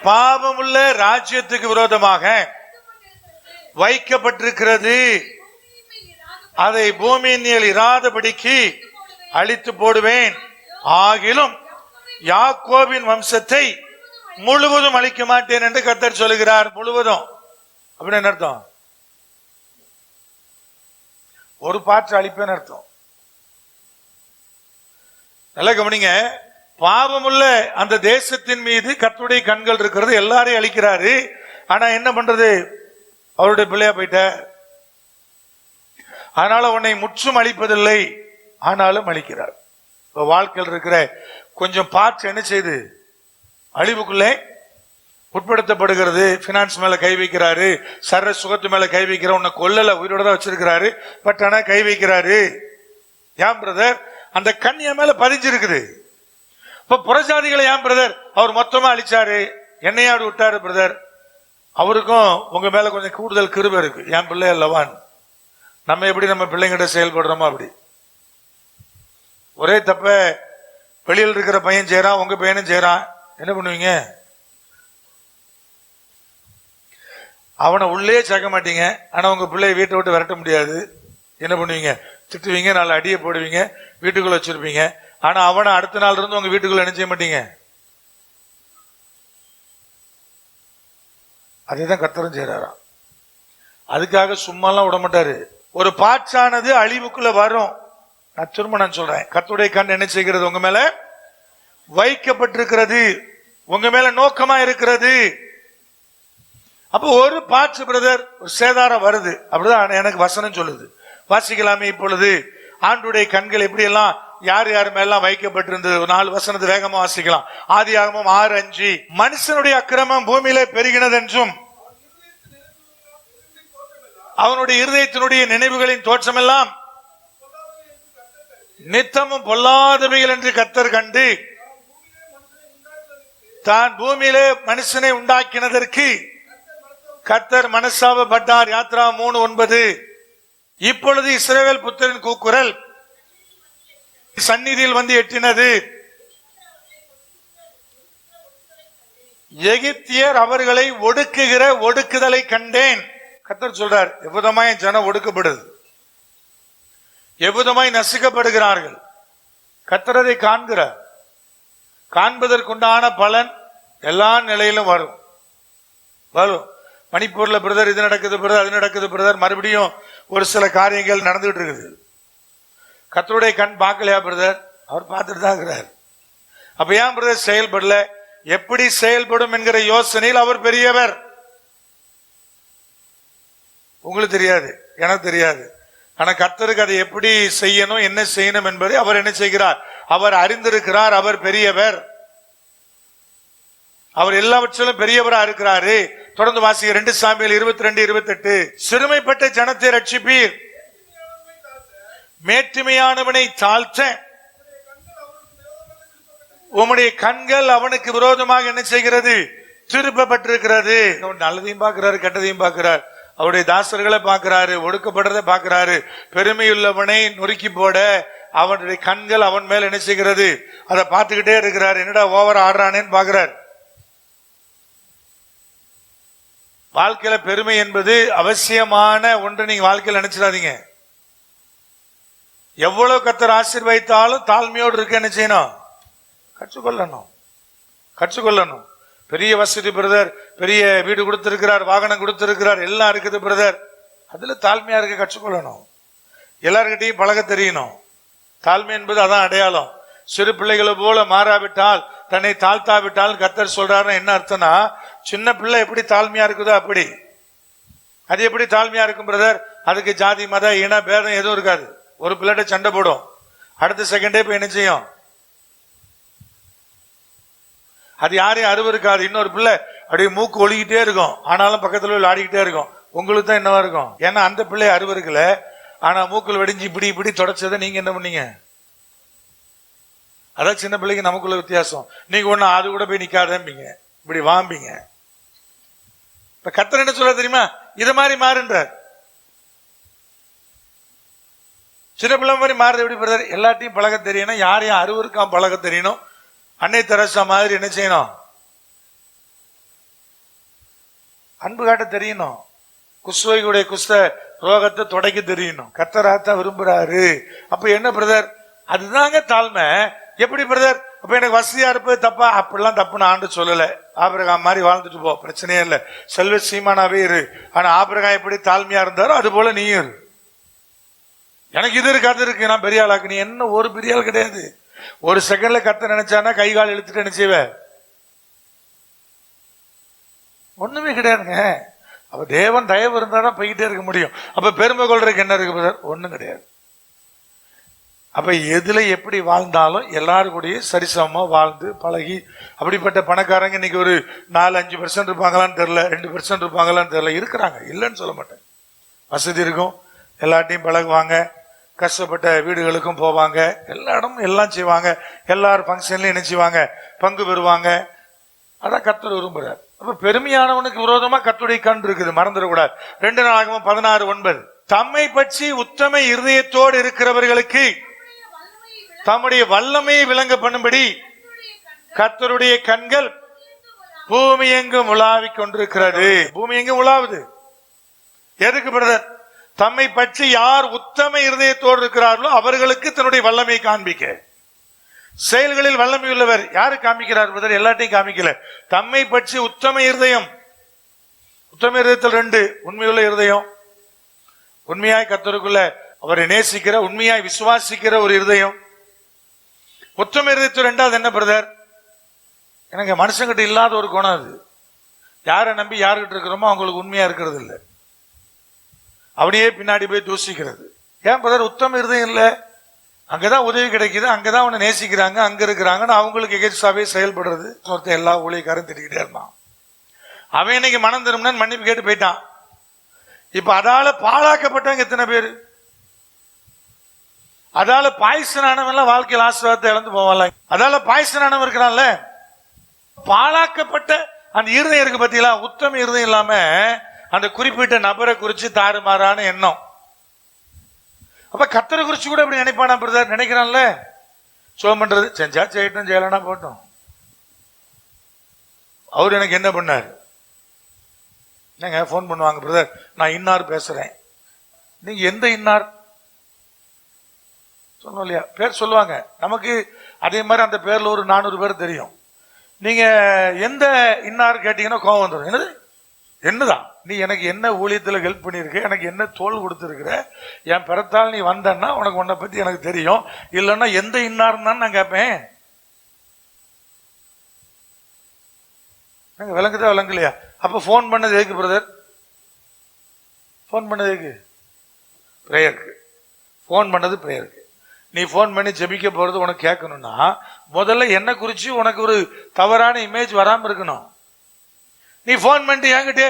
பாவமுள்ள ராஜ்யத்துக்கு விரோதமாக வைக்கப்பட்டிருக்கிறது, அதை பூமியின் மேல் இராதபடிக்கு அழித்து போடுவேன், ஆகிலும் யாக்கோபின் வம்சத்தை முழுவதும் அழிக்க மாட்டேன் என்று கர்த்தர் சொல்லுகிறார். முழுவதும் அப்படின்னு என்ன அர்த்தம்? ஒரு பாற்று அழிப்பேன்னு அர்த்தம். நல்ல கவனிங்க, பாவமுள்ள அந்த தேசத்தின் மீது கர்த்தருடைய கண்கள் இருக்கிறது, எல்லாரையும் அழிக்கிறாரு. ஆனா என்ன பண்றது? அவருடைய பிள்ளையா போயிட்ட, அதனால உன்னை முற்றும் அழிப்பதில்லை, ஆனாலும் அழிக்கிறார். வாழ்க்கையில் இருக்கிற கொஞ்சம் பார்ட்ஸ் என்ன செய்து அழிவுக்குள்ளே உட்படுத்தப்படுகிறது. பினான்ஸ் மேல கை வைக்கிறாரு, சர்ற சுகத்து மேல கை வைக்கிற, உன்னை கொல்லல, உயிரோட தான் வச்சிருக்கிறாரு, பட் ஆனா கை வைக்கிறாரு. ஏன் பிரதர்? அந்த கண் என் மேல பதிஞ்சிருக்குது. இப்ப புறஜாதிகளை ஏன் பிரதர் அவர் மொத்தமா அழிச்சாரு, என்னையாடு விட்டாரு பிரதர்? அவருக்கும் உங்க மேல கொஞ்சம் கூடுதல் கிருபை இருக்கு. என் பிள்ளை அல்லவான், நம்ம எப்படி நம்ம பிள்ளைங்கிட்ட செயல்படுறோமோ அப்படி. ஒரே தப்ப வெளியில் இருக்கிற பையன் செய்யறான், உங்க பையனும் செய்யறான், என்ன பண்ணுவீங்க? அவனை உள்ளே சேர்க்க மாட்டீங்க, ஆனா உங்க பிள்ளைய வீட்டை விட்டு விரட்ட முடியாது. என்ன பண்ணுவீங்க? திட்டுவீங்க, நாலு அடியை போடுவீங்க, வீட்டுக்குள்ள வச்சிருப்பீங்க. ஆனா அவனை அடுத்த நாள் இருந்து உங்க வீட்டுக்குள்ள என்ன செய்ய மாட்டீங்க. அதேதான் கர்த்தரும் செய்யறாராம். அதுக்காக சும்மாலாம் விட மாட்டாரு. ஒரு பாட்சானது அழிவுக்குள்ள வரும். நான் திரும்ப நான் சொல்றேன், கர்த்தருடைய கண் என்ன செய்கிறது? உங்க மேல வைக்கப்பட்டிருக்கிறது, உங்க மேல நோக்கமா இருக்கிறது. அப்போ ஒரு பாட்சு பிரதர் ஒரு சேதாரம் வருது, அப்படிதான் எனக்கு வசனம் சொல்லுது. வாசிக்கலாமே இப்பொழுது. ஆண்டுடைய கண்கள் எப்படி எல்லாம் யார் யார் மேலாம் வைக்கப்பட்டிருந்தது. 4 வசனத்தை வேகமா வாசிக்கலாம். ஆதியாகமம் 6:5, மனுஷனுடைய அக்கிரமம் பூமியிலே பெருகினது என்றும் அவனுடைய இருதயத்தினுடைய நினைவுகளின் தோற்றமெல்லாம் நித்தமும் பொல்லாதவைகள் என்று கர்த்தர் கண்டு தான் பூமியிலே மனுஷனை உண்டாக்கினதற்கு கர்த்தர் மனஸ்தாபப்பட்டார். யாத்ரா 3:9. இப்பொழுது இஸ்ரவேல் புத்திரன் கூக்குரல் சந்நிதியில் வந்து எட்டினது, எகிப்தியர் அவர்களை ஒடுக்குகிற ஒடுக்குதலை கண்டேன். கர்த்தர் சொல்றார், எவ்விதமாய் ஜனம் ஒடுக்கப்படுது, எவ்விதமாய் நசுக்கப்படுகிறார்கள். கர்த்தர் அதை காண்கிறார். காண்பதற்குண்டான பலன் எல்லா நிலையிலும் வரும். மணிப்பூர்ல பிரதர் இது நடக்குது பிரதர், அது நடக்குது பிரதர், மறுபடியும் ஒரு சில காரியங்கள் நடந்துகிட்டு இருக்குது. கர்த்தருடைய கண் பார்க்கலையா பிரதர்? அவர் பார்த்துட்டு தான் இருக்கிறார். அப்ப ஏன் பிரதர் செயல்படல? எப்படி செயல்படும் என்கிற யோசனையில் அவர் பெரியவர். உங்களுக்கு தெரியாது, எனக்கு தெரியாது. ஆனா கர்த்தருக்கு அதை எப்படி செய்யணும், என்ன செய்யணும் என்பதை அவர் என்ன செய்கிறார்? அவர் அறிந்திருக்கிறார். அவர் பெரியவர், அவர் எல்லாவற்றிலும் பெரியவரா இருக்கிறாரு. தொடர்ந்து வாசிங்க 2 சாமுவேல் 22:28. சிறுமைப்பட்ட ஜனத்தை ரட்சிப்பீர், மேட்டுமையானவனை தாழ்த்த உம்முடைய கண்கள் அவனுக்கு விரோதமாக என்ன செய்கிறது? திருப்பப்பட்டிருக்கிறது. நல்லதையும் பார்க்கிறாரு, கெட்டதையும் பார்க்கிறார். அவருடைய தாசர்களை பார்க்கிறாரு, ஒடுக்கப்படுறதை பார்க்கிறாரு. பெருமையுள்ளவனை நொறுக்கி போட அவனுடைய கண்கள் அவன் மேல் என்ன செய்கிறது? அதை பார்த்துக்கிட்டே இருக்கிறார். என்னடா ஓவர் ஆடுறானேன்னு பார்க்கிறார். வாழ்க்கையில பெருமை என்பது அவசியமான ஒன்று. நீங்க வாழ்க்கையில் நினைச்சிடாதீங்க. எவ்வளவு கர்த்தர் ஆசீர்வதித்தாலும் தாழ்மையோடு இருக்க என்ன செய்யணும்? கற்றுக்கொள்ளணும். பெரிய வசதி பிரதர், பெரிய வீடு கொடுத்திருக்கிறார், வாகனம் கொடுத்திருக்கிறார், எல்லாம் இருக்குது பிரதர், அதுல தாழ்மையா இருக்க கற்றுக்கொள்ளணும். எல்லார்கிட்டையும் பழக தெரியணும். தாழ்மை என்பது அதான் அடையாளம். சிறு பிள்ளைகளை போல மாறாவிட்டால், தன்னை தாழ்த்தாவிட்டால் கர்த்தர் சொல்றாருன்னா என்ன அர்த்தம்னா, சின்ன பிள்ளை எப்படி தாழ்மையா இருக்குதோ அப்படி. அது எப்படி தாழ்மையா இருக்கும் பிரதர்? அதுக்கு ஜாதி மத இன பேதம் எதுவும் இருக்காது. ஒரு பிள்ளைகிட்ட சண்டை போடும், அடுத்த செகண்டே போய் என்ன செய்யும்? அது யாரையும் அறிவு இருக்காது. இன்னொரு பிள்ளை அப்படியே மூக்கு ஒழுகிட்டே இருக்கும், ஆனாலும் பக்கத்துல ஆடிக்கிட்டே இருக்கும். உங்களுக்கு தான் என்னவா இருக்கும்? ஏன்னா அந்த பிள்ளை அறிவு இருக்குல்ல. ஆனா மூக்குல வெடிஞ்சு இப்படி இப்படி தொடச்சதை நீங்க என்ன பண்ணீங்க? அதான் சின்ன பிள்ளைக்கு நமக்குள்ள வித்தியாசம். நீங்க ஒண்ணு அது கூட போய் நிக்காதீங்க, இப்படி வாம்பிங்க. இப்ப கர்த்தர் என்ன சொல்ல தெரியுமா? இது மாதிரி மாறுன்றார். சின்ன பிள்ளை மாதிரி மாறுது. எப்படி பிரதர்? எல்லாத்தையும் பழக தெரியணும், யாரையும் அறிவு இருக்காம பழக தெரியணும். அன்னை தெரசா மாதிரி என்ன செய்யணும்? அன்பு காட்ட தெரியணும். குஷ்ரோகியுடைய குஷ்ட ரோகத்தை தொடக்க தெரியணும். கர்த்தராத்தான் விரும்புறாரு. அப்ப என்ன பிரதர்? அதுதாங்க தாழ்மை. எப்படி பிரதர்? அப்ப எனக்கு வசதியா இருப்பது தப்பா? அப்படிலாம் தப்புன்னு ஆண்டு சொல்லல. ஆபிரகாம் மாதிரி வாழ்ந்துட்டு போ, பிரச்சனையே இல்லை. செல்வ சீமானாவே இரு. ஆனா ஆபிரகாம் எப்படி தாழ்மையா இருந்தாரோ அது போல நீயும் இரு. எனக்கு இது இருக்கு, அது இருக்கு, நான் பெரிய ஆளாக்கு. நீ என்ன ஒரு பெரிய ஆள் கிடையாது. ஒரு செகண்ட்ல கர்த்தர் நினைச்சானா கை கால் இழுத்துட்டு என்ன செய்வ? ஒண்ணுமே கிடையாதுங்க. அப்ப தேவன் தயவு இருந்தாதான் போய்கிட்டே இருக்க முடியும். அப்ப பெருமை கொள்றதுக்கு என்ன இருக்கு பிரதர்? ஒண்ணும் கிடையாது. அப்ப எதுல எப்படி வாழ்ந்தாலும் எல்லாரும் கூட சரிசமமா வாழ்ந்து பழகி, அப்படிப்பட்ட பணக்காரங்க இன்னைக்கு ஒரு 4-5% இருப்பாங்களான்னு தெரியல, 2% இருப்பாங்களான்னு தெரியல. இருக்கிறாங்க, இல்லைன்னு சொல்ல மாட்டேன். வசதி இருக்கும், எல்லாத்தையும் பழகுவாங்க, கஷ்டப்பட்ட வீடுகளுக்கும் போவாங்க, எல்லா இடமும் எல்லாம் செய்வாங்க, எல்லாரும் ஃபங்க்ஷன்லயும் என்ன செய்வாங்க? பங்கு பெறுவாங்க. அதான் கர்த்தர் விரும்புறார். அப்ப பெருமையானவனுக்கு விரோதமா கர்த்தருடைய கண் இருக்குது, மறந்துடக்கூடாது. 2 நாளாகமம் 16:9. தம்மை பற்றி உத்தம இருதயத்தோடு இருக்கிறவர்களுக்கு தம்முடைய வல்லமையை விளங்க பண்ணும்படி கர்த்தருடைய கண்கள் பூமி எங்கும் உலாவிக் கொண்டிருக்கிறது. பூமி எங்கும் உலாவுது. எதுக்கு பிரதர்? தம்மை பற்றி யார் உத்தம இருதயத்தோடு இருக்கிறார்களோ அவர்களுக்கு தன்னுடைய வல்லமையை காண்பிக்க. செயல்களில் வல்லமை உள்ளவர் யாரு காமிக்கிறார் பிரதர்? எல்லாத்தையும் காமிக்கல. தம்மை பற்றி உத்தம இருதயம். உத்தம இருதயத்தில் 2: உண்மையுள்ள இருதயம், உண்மையாய் கர்த்தருக்குள்ள அவரை நேசிக்கிற, உண்மையாய் விசுவாசிக்கிற ஒரு இருதயம். உத்தம இருதயத்தில் 2வது என்ன பிரதர்? எனக்கு மனுஷங்கிட்ட இல்லாத ஒரு குணம் அது. யாரை நம்பி யாருகிட்ட இருக்கிறோமோ அவங்களுக்கு உண்மையா இருக்கிறது இல்லை, அவனையே பின்னாடி போய் தூசிக்கிறது. ஏன் பிரதர்? உத்தம இருதயம் இல்லை. அங்கதான் உதவி கிடைக்குது, அங்கதான் அவனை நேசிக்கிறாங்க, அங்க இருக்கிறாங்கன்னு அவங்களுக்கு எகேட்ஸாவே செயல்படுறது. ஒருத்தன் எல்லா ஊழியக்காரும் திட்டிக்கிட்டே இருந்தான். அவன் இன்னைக்கு மனம் திரும்பினான், மன்னிப்பு கேட்டு போயிட்டான். இப்ப அதால பாழாக்கப்பட்டவங்க எத்தனை பேரு? அதால பாய்சனானவன் வாழ்க்கையில் ஆசீர்வாதத்தை இழந்து போவான். அதால பாய்சனானவன் இருக்கிறான்ல. பாழாக்கப்பட்ட அந்த இருதயம் இருக்கு பத்தியா? உத்தம இருதயம் இல்லாம அந்த குறிப்பிட்ட நபரை குறிச்சு தாறுமாறான எண்ணம். அப்ப கர்த்தரை குறிச்சு கூட அப்படி நினைப்பானா பிரதர்? நினைக்கிறான்ல. சோம் பண்றது செஞ்சா செய்யட்டும், செய்யலனா போட்டோம். அவர் எனக்கு என்ன பண்ணாரு? என்னங்க போன் பண்ணுவாங்க, பிரதர் நான் இன்னார் பேசுறேன். நீங்க எந்த இன்னார் சொல்லணும் இல்லையா? பேர் சொல்லுவாங்க நமக்கு. அதே மாதிரி அந்த பேர்ல ஒரு 400 பேர் தெரியும். நீங்க எந்த இன்னார் கேட்டீங்கன்னா கோவம் வந்துடும். என்னது? என்னதான் நீ எனக்கு என்ன ஊழியத்துல ஹெல்ப் பண்ணிருக்க, எனக்கு என்ன தோல் கொடுத்துருக்குற, என் பிறத்தால் நீ வந்தன்னா உனக்கு உன்னை பத்தி எனக்கு தெரியும், இல்லைன்னா எந்த இன்னார்னு நான் கேட்பேன். விளங்குதா விளங்கலையா? அப்ப போன் பண்ணது எதுக்கு பிரதர்? போன் பண்ணது எதுக்கு? பிரேயருக்கு. போன் பண்ணது பிரேயருக்கு. நீ போன் பண்ணி ஜெபிக்க போறது உனக்கு கேட்கணும்னா முதல்ல என்ன குறிச்சு உனக்கு ஒரு தவறான இமேஜ் வராம இருக்கணும். நீ போன் பண்ணிட்டு என்கிட்ட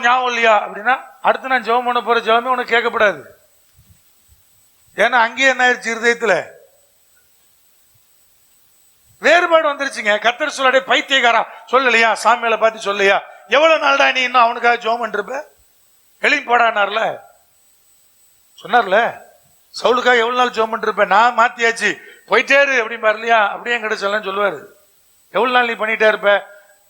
ஞாபகம் இல்லையா அப்படின்னா அடுத்து நான் ஜெபம் பண்ண போற ஜெபமே உனக்கு கேட்கப்படாது. ஏன்னா அங்கேயே என்ன ஆயிடுச்சு, இருதயத்துல வேறுபாடு வந்துருச்சுங்க. கர்த்தர் சொல்லடே பைத்தியக்காரா சொல்லலையா, சாமியால பார்த்து சொல்லலையா, எவ்வளவு நாள்டா நீ இன்னும் அவனுக்காக ஜெபம் பண்ணிருப்ப, எழுப்பி போடானார்ல சொன்னார்ல, சவுலுக்காக எவ்வளவு நாள் ஜெபம் பண்ணிருப்ப, நான் மாத்தியாச்சு போயிட்டே இரு அப்படிம்பாரு இல்லையா, அப்படியே என்கிட்ட சொல்ல சொல்லுவாரு. எவ்வளவு நாள் நீ பண்ணிட்டே இருப்ப,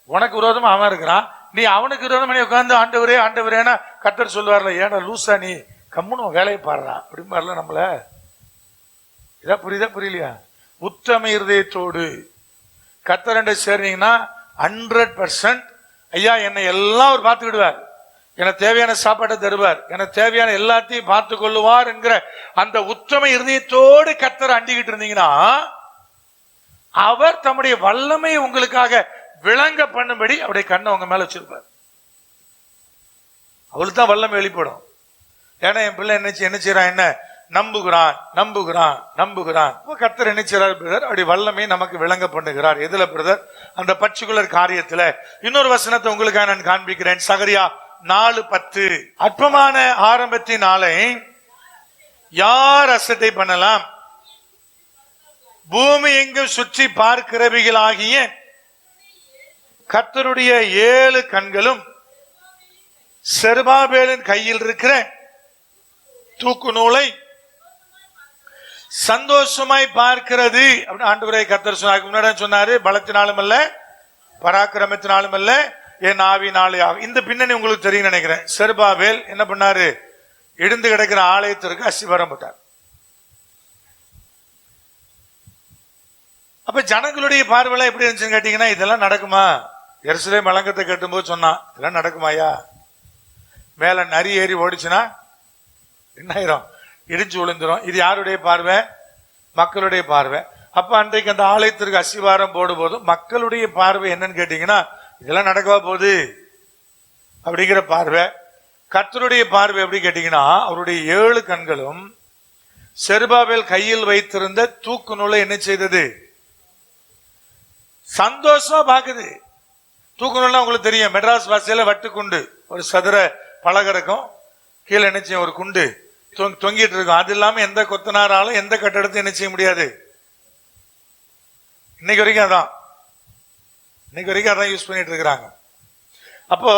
உனக்கு விரோதமா அவன் இருக்கிறான், நீ அவனுக்கு விரோதம் பண்ணி உட்காந்து ஆண்டவரே ஆண்டவரேன்னா கர்த்தர் சொல்லுவார்ல, ஏன்னா லூசா நீ கம்முன்னு வேலையை பாடுறா அப்படிம்பாருல நம்மள. இதா புரியுதா புரியலையா? உத்தம இருதயத்தோடு கர்த்தரண்ட சேர்ந்தீங்கன்னா 100% ஐயா என்னை எல்லாம் அவர் பார்த்துக்கிடுவார், எனக்கு தேவையான சாப்பாட்டை தருவார், எனக்கு தேவையான எல்லாத்தையும் பார்த்து கொள்ளுவார் என்கிற அந்த உத்தம இருதயத்தோடு கர்த்தரை அண்டிக்கிட்டு இருந்தீங்கன்னா அவர் தம்முடைய வல்லமை உங்களுக்காக விளங்க பண்ணும்படி அவருடைய கண்ணை உங்க மேல வச்சிருப்பார். அவளுக்கு தான் வல்லமை வெளிப்படும். ஏன்னா என் பிள்ளை என்ன செய்யறான், என்ன நம்புகிறான் நம்புகிறான் நம்புகிறான். கர்த்தர் என்ன செய்றார் பிரதர், அப்படி வல்லமை நமக்கு விளங்க பண்ணுகிறார். எதுல பிரதர்? அந்த பர்டிகுலர் காரியத்துல. இன்னொரு வசனத்தை உங்களுக்காக நான் காண்பிக்கிறேன். சகரியா 4:10. அற்பமான ஆரம்பத்தின் நாளை யார் அசட்டை பண்ணலாம், பூமி எங்கும் சுற்றி பார்க்கிறவைகளாகிய கர்த்தருடைய 7 கண்களும் செருபாபேலின் கையில் இருக்கிற தூக்கு நூலை சந்தோஷமாய் பார்க்கிறது அப்படின்னு ஆண்டவரே கர்த்தர் சொன்னார். முன்னாடி சொன்னாரு, பலத்தினாலும் அல்ல பராக்கிரமத்தினாலும் அல்ல என் ஆவினாலே ஆகும். இந்த பின்னணி உங்களுக்கு தெரியும் நினைக்கிறேன். செருபாபேல் என்ன பண்ணாரு, இடிந்து கிடக்கிற ஆலயத்திற்கு அஸ்திவாரம் போட்டார். அப்ப ஜனங்களுடைய பார்வையில எப்படி இருந்துச்சுன்னு கேட்டீங்கன்னா, இதெல்லாம் நடக்குமா? எருசலேம் மலங்கத்தை கட்டும் போது சொன்னான், இதெல்லாம் நடக்குமாயா? மேல நரி ஏறி ஓடிச்சுன்னா என்ன ஆயிரும், இடிஞ்சு விழுந்துரும். இது யாருடைய பார்வை? மக்களுடைய பார்வை. அப்ப அன்றைக்கு அந்த ஆலயத்திற்கு அஸ்திவாரம் போடும் போது மக்களுடைய பார்வை என்னன்னு கேட்டீங்கன்னா, இதெல்லாம் நடக்கவா போகுது அப்படிங்கிற பார்வை. கர்த்தருடைய பார்வை எப்படி கேட்டீங்கன்னா, அவருடைய 7 கண்களும் செருபாபேல் கையில் வைத்திருந்த தூக்கு நூலை என்ன செய்தது, சந்தோஷமா பாக்குது. தூக்கு நூல்னா உங்களுக்கு தெரியும், மெட்ராஸ் பாஷையில வட்டுக்குண்டு, ஒரு சதுர பலகை இருக்கும், கீழே என்ன செய்யும் ஒரு குண்டு தொங்கிட்டு இருக்கும். அது இல்லாம எந்த கொத்தனாராலும் எந்த கட்டடத்தையும் என்ன செய்ய முடியாது. இன்னைக்கு வரைக்கும் அதான் யூஸ் பண்ணிட்டு இருக்கிறாங்க. அப்போ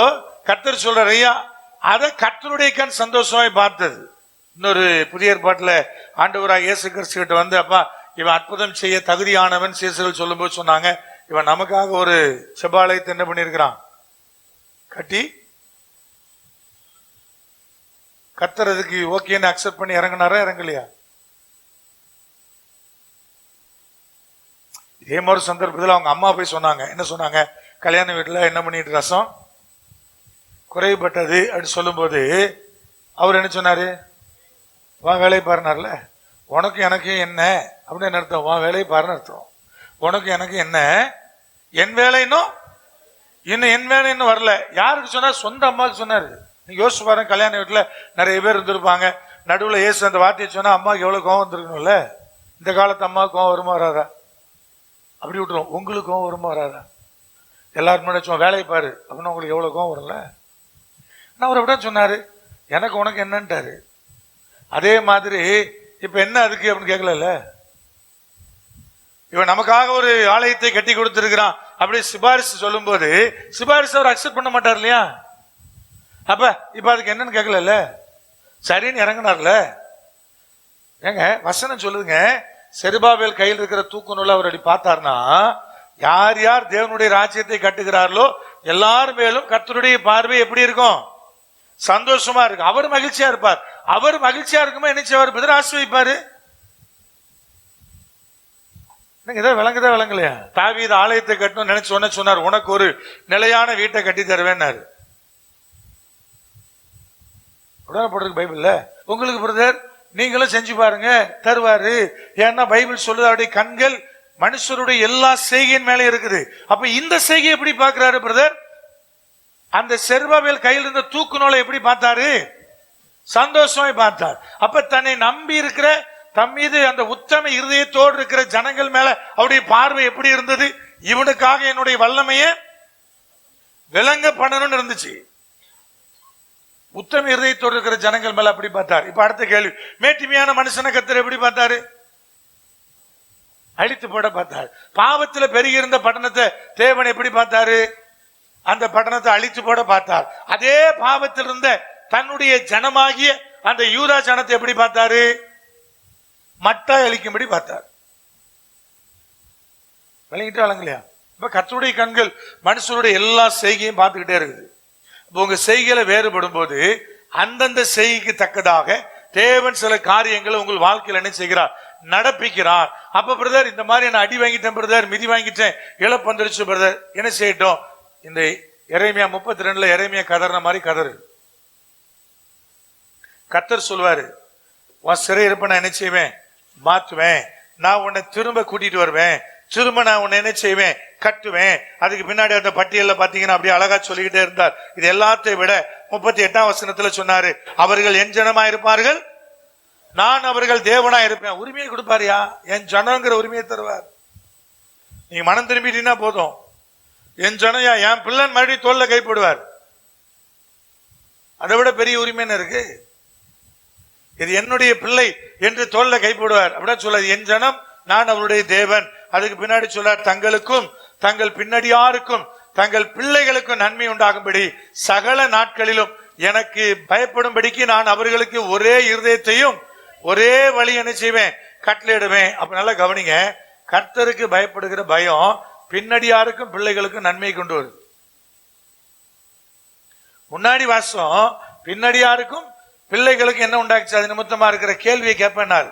கர்த்தர் சொல்ற ஐயா, அதை கர்த்தருடைய கண் சந்தோஷமாய் பார்த்தது. இன்னொரு புதிய ஏற்பாட்டுல ஆண்டவராக இயேசு கிறிஸ்து கிட்ட வந்து, அப்பா இவன் அற்புதம் செய்ய தகுதியானவன் சீசர்கள் சொல்லும் போது சொன்னாங்க, இவன் நமக்காக ஒரு செபாலயத்தை என்ன பண்ணிருக்கிறான், கட்டி. கர்த்தர் அதுக்கு ஓகேன்னு அக்செப்ட் பண்ணி இறங்கினாரா இறங்கலையா? இதே மாதிரி சந்தர்ப்பத்தில் அவங்க அம்மா போய் சொன்னாங்க. என்ன சொன்னாங்க, கல்யாண வீட்டுல என்ன பண்ணிட்டு ரசம் குறைபட்டது அப்படின்னு சொல்லும் போது அவர் என்ன சொன்னாரு, வா வேலையை பாருனார்ல, உனக்கு எனக்கு என்ன அப்படின்னு அர்த்தம், வா வேலையை பாருன்னு அர்த்தம். உனக்கு எனக்கு என்ன, என் வேலை இன்னும் என் வேலை இன்னும் வரல. யாருக்கு சொன்னார்? சொந்த அம்மாவுக்கு சொன்னாரு. நீங்க யோசிச்சு பாருங்க, கல்யாண வீட்டுல நிறைய பேர் இருந்திருப்பாங்க. நடுவுல இயேசு அந்த வார்த்தையை சொன்னா அம்மாவுக்கு எவ்வளவு கோவம் வந்திருக்கணும்ல. இந்த காலத்து அம்மாவுக்கு கோவம் வருமா வராதா? அப்படி விட்டுரும். உங்களுக்கு கோவம் வருமா வராதா? எல்லாரும் முன்னாடி வேலையை பாரு அப்படின்னு உங்களுக்கு எவ்வளவு கோவம் வரும்ல. நான் அவரை விட சொன்னாரு, எனக்கு உனக்கு என்னன்ட்டாரு. அதே மாதிரி இப்ப என்ன அதுக்கு அப்படின்னு கேட்கல. இவன் நமக்காக ஒரு ஆலயத்தை கட்டி கொடுத்திருக்கிறான் அப்படி சிபாரிசு சொல்லும் போது சிபாரிசு அவர் அக்செப்ட் பண்ண மாட்டார் இல்லையா? அப்ப இப்ப அதுக்கு என்னன்னு கேட்கல, சரின்னு இறங்கினார்ல. ஏங்க வசனம் சொல்லுங்க, செருபாபேல் கையில் இருக்கிற தூக்கு நூலை அவர் அப்படி பார்த்தார்னா, யார் யார் தேவனுடைய ராஜ்யத்தை கட்டுகிறார்களோ எல்லாரும் மேலும் கர்த்தருடைய பார்வை எப்படி இருக்கும், சந்தோஷமா இருக்கு. அவர் மகிழ்ச்சியா இருப்பார். அவர் மகிழ்ச்சியா இருக்குமா என்ன செய்வார், பதில் ஆசிர்வதிப்பாரு. இதை விளங்குதா விளங்கலையா? தாவீது ஆலயத்தை கட்டணும் நினைச்சு சொன்னார், உனக்கு ஒரு நிலையான வீட்டை கட்டி தருவேன்னாரு. போட்டிருக்கு பைபிள்ல. உங்களுக்கு பிரதர் நீங்களும் செஞ்சு பாருங்க, தருவாரு. ஏன்னா பைபிள் சொல்லுது, அவருடைய கண்கள் மனுஷருடைய எல்லா செய்கையின் மேலே இருக்குது. அப்ப இந்த செய்கை எப்படி பார்க்கிறாரு பிரதர்? அந்த செருபாபேல் கையில் இருந்த தூக்கு நூலை எப்படி பார்த்தாரு? சந்தோஷமாய் பார்த்தார். அப்ப தன்னை நம்பி இருக்கிற தம் மீது அந்த உத்தம இருதயத்தோடு இருக்கிற ஜனங்கள் மேல அவருடைய பார்வை எப்படி இருந்தது? இவனுக்காக என்னுடைய வல்லமையை விளங்க பண்ணணும்னு இருந்துச்சு. உத்தம இருதயத்தோடு இருக்கிற ஜனங்கள் மேல அப்படி பார்த்தார். இப்ப அடுத்த கேள்வி, மேட்டிமையான மனுஷனை கர்த்தர் எப்படி பார்த்தாரு? அழித்து போட பார்த்தார். பாவத்துல பெருகி இருந்த பட்டணத்தை தேவன் எப்படி பார்த்தாரு? அந்த பட்டணத்தை அழித்து போட பார்த்தார். அதே பாவத்தில் இருந்த தன்னுடைய ஜனமாகிய அந்த யூதா ஜனத்தை எப்படி பார்த்தாரு? மட்டாய் அழிக்கும்படி பார்த்தார். விளங்கிட்டு வழங்கலையா? இப்ப கர்த்தருடைய கண்கள் மனுஷனுடைய எல்லா செய்கையும் பார்த்துக்கிட்டே இருக்குது. உங்க செய்கையில வேறுபடும் போது அந்தந்த செய்கைக்கு தக்கதாக தேவன் சில காரியங்களை உங்கள் வாழ்க்கையில் என்ன செய்கிறார்? நடப்பிக்கிறார். அப்ப பிரதர், இந்த மாதிரி நான் அடி வாங்கிட்டேன் பிரதர், மிதி வாங்கிட்டேன், இழப்பு வந்துருச்சு பிரதர், என்ன செய்யட்டும்? இந்த எரேமியா 32 எரேமியா கதறின மாதிரி கதறு. கர்த்தர் சொல்வாரு, உன் சிறை இருப்ப நான் என்ன செய்வேன்? மாத்துவேன். நான் உன்னை திரும்ப கூட்டிட்டு வருவேன். திரும்ப நான் உன்னை என்ன செய்வேன்? கட்டுவேன். அதுக்கு பின்னாடி அந்த பட்டியல பாத்தீங்கன்னா அப்படியே அழகா சொல்லிக்கிட்டே இருந்தார். இது எல்லாத்தையும் விட 38ஆம் வசனத்துல சொன்னாரு, அவர்கள் என் ஜனமா இருப்பார்கள், நான் அவர்கள் தேவனா இருப்பேன். உரிமையை கொடுப்பாரியா? என் ஜனங்கிற உரிமையை தருவார். நீங்க மனம் திரும்பிட்டீங்கன்னா போதும், என் ஜனையா, என் பிள்ளை மறுபடியும் தோல்ல கை போடுவார். அதை விட பெரிய உரிமை என்ன இருக்கு? இது என்னுடைய பிள்ளை என்று தோல்ல கை போடுவார். அப்படின்னா சொல்லாது, என் ஜனம், நான் அவருடைய தேவன். அதுக்கு பின்னாடி சொல்லார், தங்களுக்கும் தங்கள் பின்னடியாருக்கும் தங்கள் பிள்ளைகளுக்கும் நன்மை உண்டாகும்படி சகல நாட்களிலும் எனக்கு பயப்படும்படிக்கு நான் அவர்களுக்கு ஒரே இருதயத்தையும் ஒரே வழி என்ன செய்வேன்? கட்டளையிடுவேன். அப்ப நல்லா கவனிங்க, கர்த்தருக்கு பயப்படுகிற பயம் பின்னடியாருக்கும் பிள்ளைகளுக்கும் நன்மை கொண்டு வருது. முன்னாடி வாசம் பின்னடியாருக்கும் பிள்ளைகளுக்கு என்ன உண்டாச்சு? அது நிமித்தமா இருக்கிற கேள்வியை கேட்பேன்னாரு,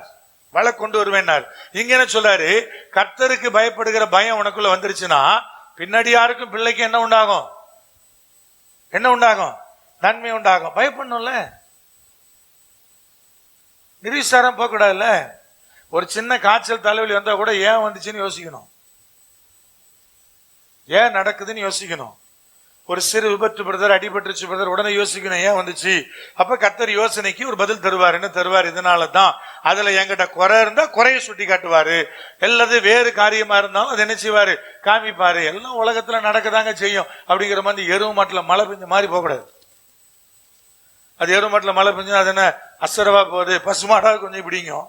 வழ கொண்டு வருவேன்னாரு. இங்க என்ன சொல்றாரு? கர்த்தருக்கு பயப்படுகிற பயம் உனக்குள்ள வந்துருச்சுன்னா பின்னடியாருக்கும் பிள்ளைக்கு என்ன உண்டாகும்? என்ன உண்டாகும்? நன்மை உண்டாகும். பயப்படணும்ல, நிர்விசாரம் போக கூடாதுல்ல. ஒரு சின்ன காய்ச்சல் தலைவலி வந்தா கூட ஏன் வந்துச்சுன்னு யோசிக்கணும், ஏன் நடக்குதுன்னு யோசிக்கணும். ஒரு சிறு விபத்து பிரதர், அடிபட்டுருச்சு பிரதர், உடனே யோசிக்கணும் ஏன் வந்துச்சு. அப்ப கர்த்தர் யோசனைக்கு ஒரு பதில் தருவார். என்ன தருவார்? இதனாலதான். அதுல என்கிட்ட குறை இருந்தா குறைய சுட்டி காட்டுவாரு, அல்லது வேறு காரியமா இருந்தாலும் அது என்ன செய்வாரு? காமிப்பாரு. எல்லாம் உலகத்துல நடக்கதாங்க செய்யும். அப்படிங்கிற மாதிரி எருவு மாட்டுல மழை பெஞ்ச மாதிரி போகக்கூடாது. அது எருவு மாட்டுல மழை பெஞ்சா அது என்ன அசரவா போகுது? பசுமாடா கொஞ்சம் பிடிக்கும்.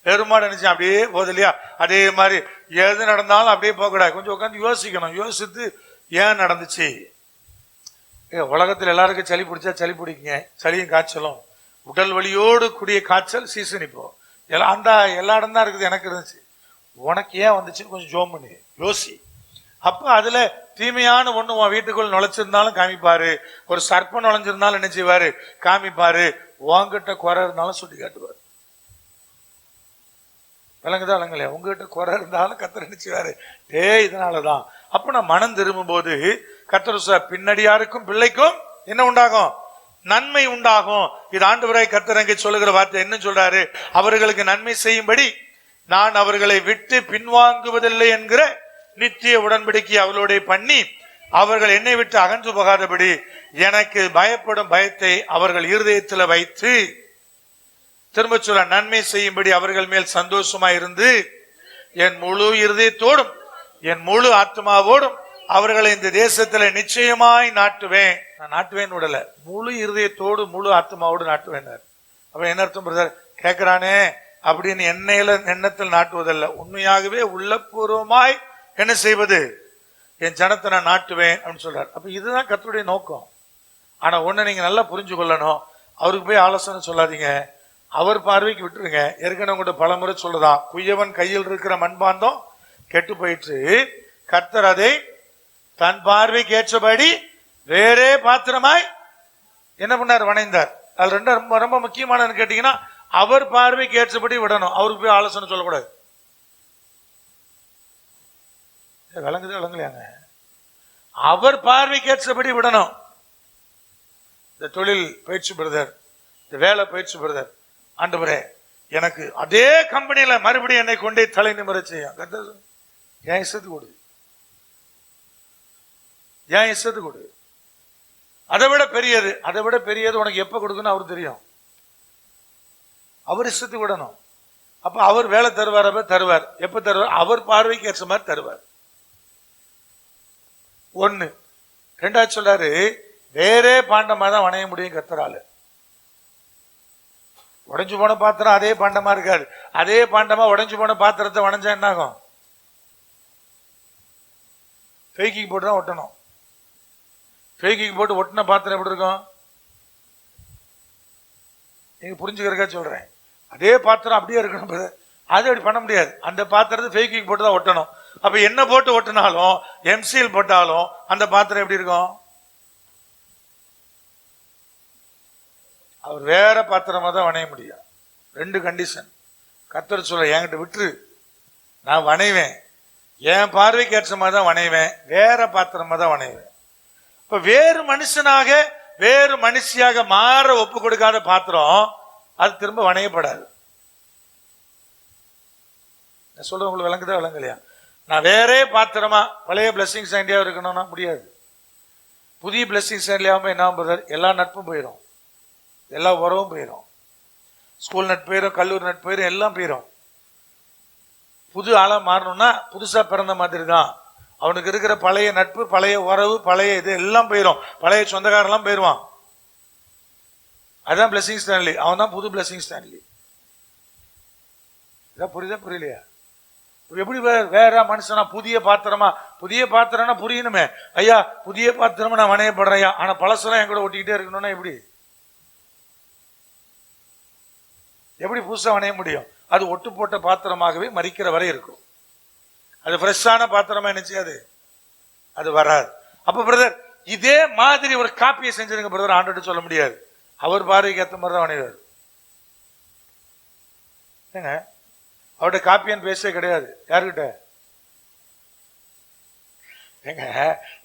எருமாடு நினைச்சு அப்படியே போகுது இல்லையா? அதே மாதிரி எது நடந்தாலும் அப்படியே போகக்கூடாது. கொஞ்சம் உட்காந்து யோசிக்கணும். யோசித்து ஏன் நடந்துச்சு. உலகத்தில் எல்லாருக்கும் சளி பிடிச்சா சளி பிடிக்குங்க, சளியும் காய்ச்சலும். உடல் வலியோடு கூடிய காய்ச்சல் சீசன் இப்போ அந்த எல்லா இடம் தான் இருக்குது. எனக்கு இருந்துச்சு, உனக்கு ஏன் வந்துச்சுன்னு கொஞ்சம் ஜோம் பண்ணி யோசி. அப்ப அதுல தீமையான ஒண்ணு உன் வீட்டுக்குள் நுழைச்சிருந்தாலும் காமிப்பாரு, ஒரு சர்ப்பம் நுழைஞ்சிருந்தாலும் என்ன செய்வாரு? காமிப்பாரு. உங்ககிட்ட குறை இருந்தாலும் சுட்டி காட்டுவாரு. விளங்குதா விளங்கலையா? உங்ககிட்ட குறை இருந்தாலும் கர்த்தர் என்ன செய்வாரு? இதனாலதான். அப்ப நான் மனம் திரும்பும் போது கர்த்தர் பின்னடியாருக்கும் பிள்ளைக்கும் என்ன உண்டாகும்? நன்மை உண்டாகும். இது ஆண்டவராய் கர்த்தர் அங்கே சொல்லுகிற வார்த்தை. என்ன சொல்றாரு? அவர்களுக்கு நன்மை செய்யும்படி நான் அவர்களை விட்டு பின்வாங்குவதில்லை என்கிற நித்திய உடன்படிக்கை அவளோட பண்ணி அவர்கள் என்னை விட்டு அகன்று போகாதபடி எனக்கு பயப்படும் பயத்தை அவர்கள் இருதயத்துல வைத்து, திரும்ப சொல்ல, நன்மை செய்யும்படி அவர்கள் மேல் சந்தோஷமா இருந்து என் முழு இருதயத்தோடும் என் முழு ஆத்மாவோடும் அவர்களை இந்த தேசத்துல நிச்சயமாய் நாட்டுவேன். நான் நாட்டுவேன் விடல, முழு இருதயத்தோடு முழு ஆத்மாவோடு நாட்டுவேன். அப்ப என்ன அர்த்தம் பிரதர்? கேட்கிறானே அப்படின்னு எண்ணத்தில் நாட்டுவதல்ல, உண்மையாகவே உள்ளபூர்வமாய் என்ன செய்வது? என் ஜனத்தை நான் நாட்டுவேன் அப்படின்னு சொல்றாரு. அப்ப இதுதான் கர்த்தருடைய நோக்கம். ஆனா ஒண்ணு நீங்க நல்லா புரிஞ்சு கொள்ளணும், அவருக்கு போய் ஆலோசனை சொல்லாதீங்க, அவர் பார்வைக்கு விட்டுருங்க. ஏற்கனவே கூட பல முறை சொல்லுதான், குயவன் கையில் இருக்கிற மண்பாண்டம் கெட்டு போயிட்டு கர்த்தர் அதை தன் பார்வைக்கு ஏற்றபடி வேறே பாத்திரமாய் என்ன பண்ணார்? வணைந்தார். அது ரெண்டு ரொம்ப ரொம்ப முக்கியமானது கேட்டீங்கன்னா, அவர் பார்வைக்கு ஏற்றபடி விடணும், அவருக்கு போய் ஆலோசனை சொல்லக்கூடாது. விளங்குது விளங்கலையாங்க? அவர் பார்வைக்கு ஏற்றபடி விடணும். இந்த தொழில் பயிற்சி பிரதர், இந்த வேலை பயிற்சி பிரதர், ஆண்டவரே எனக்கு அதே கம்பெனியில மறுபடியும் என்னை கொண்டே தலை நிமிர செய்யும். ஏன் இஷ்டத்துக்கு கொடு, ஏன் இஷ்டத்துக்கு கொடு. அதை விட பெரியது, அதை விட பெரியது உனக்கு எப்ப கொடுக்குன்னு அவருக்கு தெரியும். அவர் இஷ்டத்துக்கு விடணும். அப்ப அவர் வேலை தருவார், தருவார். எப்ப தருவார்? அவர் பார்வைக்கு ஏற்ற மாதிரி தருவார். ஒண்ணு. ரெண்டாவது சொல்றாரு, வேறே பாண்டமா தான் வணைய முடியும் கர்த்தரால. உடைஞ்சு போன பாத்திரம் அதே பாண்டமா இருக்காது. அதே பாண்டமா உடைஞ்சு போன பாத்திரத்தை வணைஞ்சா என்ன ஆகும்? ஃபேக்கிங் போட்டு தான் ஒட்டணும். ஃபேக்கிங் போட்டு ஒட்டின பாத்திரம் எப்படி இருக்கும்? நீங்க புரிஞ்சுக்கிறக்கா சொல்றேன். அதே பாத்திரம் அப்படியே இருக்கணும். அது அப்படி பண்ண முடியாது. அந்த பாத்திரத்தை ஃபேக்கிங் போட்டு தான் ஒட்டணும். அப்ப என்ன போட்டு ஒட்டினாலும், எம்சிஎல் போட்டாலும் அந்த பாத்திரம் எப்படி இருக்கும்? அவர் வேற பாத்திரமா தான் வணைய முடியும். ரெண்டு கண்டிஷன். கர்த்தர் சொல்ல, என்கிட்ட விட்டுரு, நான் வணைவேன், என் பார்வைக்கு ஏற்ற மாதிரி தான் வணைவேன், வேற பாத்திரமா தான் வணைவேன். இப்ப வேறு மனுஷனாக வேறு மனுஷியாக மாற ஒப்பு கொடுக்காத பாத்திரம் அது திரும்ப வணையப்படாது. சொல்ற உங்களுக்கு விளங்குதா விளங்கலையா? நான் வேறே பாத்திரமா பழைய பிளஸிங்ஸ் ஐண்டியா இருக்கணும்னா முடியாது. புதிய பிளஸிங்ஸ் ஐண்டியாவும் என்ன பண்றாரு? எல்லா நட்பும் போயிடும், எல்லா உறவும் போயிடும், ஸ்கூல் நட்பு போயிடும், கல்லூரி நட்பு போயிடும், எல்லாம் போயிடும். புது ஆளா மாறணும்னா புதுசா பிறந்த மாதிரி தான். அவனுக்கு இருக்கிற பழைய நட்பு, பழைய உறவு, பழைய இது எல்லாம் போயிடும். பழைய சொந்தக்காரெல்லாம் போயிடுவான். அதான் பிளஸிங் ஸ்டான்லி. அவன் தான் புது பிளஸிங் ஸ்டான்லி. இதான் புரியுதா புரியலையா? எப்படி வேற மனுஷனா புதிய பாத்திரமா? புதிய பாத்திரம்னா புரியணுமே. ஐயா புதிய பாத்திரமா நான் வணையப்படுறேன், ஆனா பழசெல்லாம் என் கூட ஒட்டிக்கிட்டே இருக்கணும்னா எப்படி எப்படி புதுசா வணைய முடியும்? அது ஒட்டு போட்ட பாத்திரமாகவே மறிக்கிற வரை இருக்கும். அது ஃப்ரெஷ்ஷான பாத்திரமா நினைச்சாது அது வராது. அப்ப பிரதர் இதே மாதிரி ஒரு காப்பியை செஞ்சிருங்க பிரதர், ஆண்டோட சொல்ல முடியாது. அவர் பார்வைக்கு ஏற்ற மாதிரி தான் வணைவார். ஏங்க அவர்கிட்ட காப்பியான்னு பேசவே கிடையாது. யாருக்கிட்ட? ஏங்க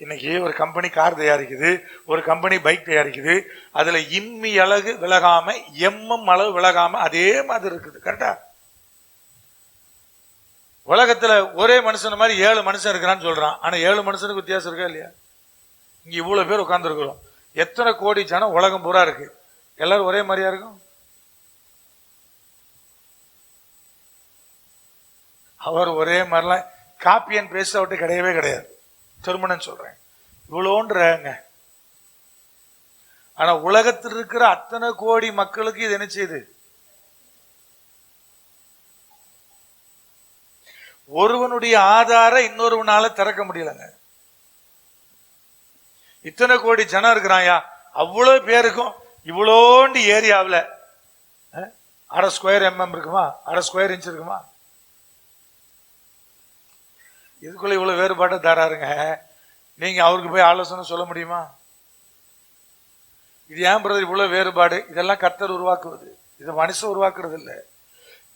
இன்னைக்கு ஒரு கம்பெனி கார் தயாரிக்குது, ஒரு கம்பெனி பைக் தயாரிக்குது. அதுல இம்மி அழகு விலகாம, எம்மம் அளவு விலகாம அதே மாதிரி இருக்குது. கரெக்டா? உலகத்துல ஒரே மனுஷன் மாதிரி 7 மனுஷன் இருக்கிறான்னு சொல்றான். ஆனா 7 மனுஷனுக்கு வித்தியாசம் இருக்கா இல்லையா? இங்க இவ்வளவு பேர் உட்கார்ந்து இருக்கிறோம். எத்தனை கோடி ஜனம் உலகம் பூரா இருக்கு. எல்லாரும் ஒரே மாதிரியா இருக்கும்? அவர் ஒரே மாதிரிலாம் காப்பியன் பேச விட்டு கிடையவே கிடையாது. திருமணம் சொல்றேன் இவ்வளோன்றாங்க. ஆனா உலகத்தில் இருக்கிற அத்தனை கோடி மக்களுக்கு இது என்ன செய்யுது? ஒருவனுடைய ஆதார இன்னொருவனால திறக்க முடியலங்க. இத்தனை கோடி ஜனம் இருக்கிறாயா, அவ்வளவு பேருக்கும் இவ்வளோண்டு ஏரியாவில் 1/2 ஸ்கொயர் mm இருக்குமா, 1/2 ஸ்கொயர் இன்ச் இருக்குமா? இதுக்குள்ள இவ்வளவு வேறுபாட்டை தராருங்க. நீங்க அவருக்கு போய் ஆலோசனை சொல்ல முடியுமா? இது ஏன் பிரதர் இவ்வளவு வேறுபாடு? இதெல்லாம் கர்த்தர் உருவாக்குவது, இது மனுஷன் உருவாக்குறது இல்லை.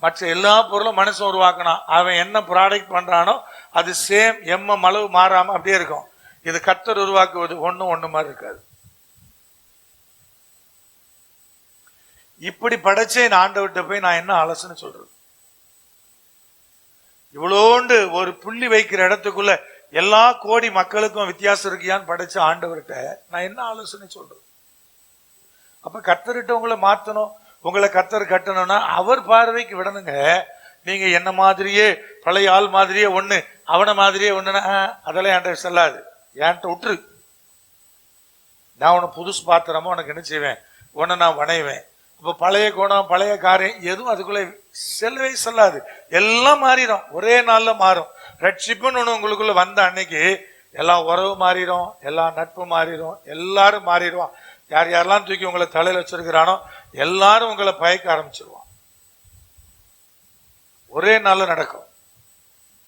மற்ற எல்லா பொருளும் மனுஷன் உருவாக்கணும். அவன் என்ன ப்ராடக்ட் பண்றானோ அது சேம் எம்ம அளவு மாறாம அப்படியே இருக்கும். இது கர்த்தர் உருவாக்குவது, ஒண்ணு மாதிரி இருக்காது. இப்படி படைச்சே ஆண்டவர்கிட்ட போய் நான் என்ன ஆலோசனை சொல்றது? இவ்வளோண்டு ஒரு புள்ளி வைக்கிற இடத்துக்குள்ள எல்லா கோடி மக்களுக்கும் வித்தியாசம் இருக்கியான்னு படைச்ச ஆண்டவர்கிட்ட நான் என்ன ஆலோசனை சொல்றது? அப்ப கர்த்தர்கிட்ட உங்களை மாத்தணும், உங்களை கர்த்தர் கட்டணும்னா அவர் பார்வைக்கு விடணுங்க. நீங்க என்ன மாதிரியே பழைய ஆள் மாதிரியே ஒண்ணு, அவனை மாதிரியே ஒண்ணுன்னா அதெல்லாம் என்கிட்ட செல்லாது. என்கிட்ட விட்டுரு. நான் உன்னை புதுசு பாத்திரமோ உனக்கு என்ன செய்வேன்? உன்னை நான் வணைவேன். இப்ப பழைய குணம் பழைய காரியம் எதுவும் அதுக்குள்ள செல்லவே செல்லாது. எல்லாம் மாறிடும், ஒரே நாள்ல மாறும். ரட்சிப்புன்னு ஒண்ணு உங்களுக்குள்ள வந்த அன்னைக்கு எல்லா உறவு மாறிடும், எல்லா நட்பு மாறிடும், எல்லாரும் மாறிடுவான். யார் யாரெல்லாம் தூக்கி உங்களை தலையில வச்சிருக்கிறானோ எல்லாரும் உங்களை பயக்க ஆரம்பிச்சிருவான். ஒரே நாள்ல நடக்கும்.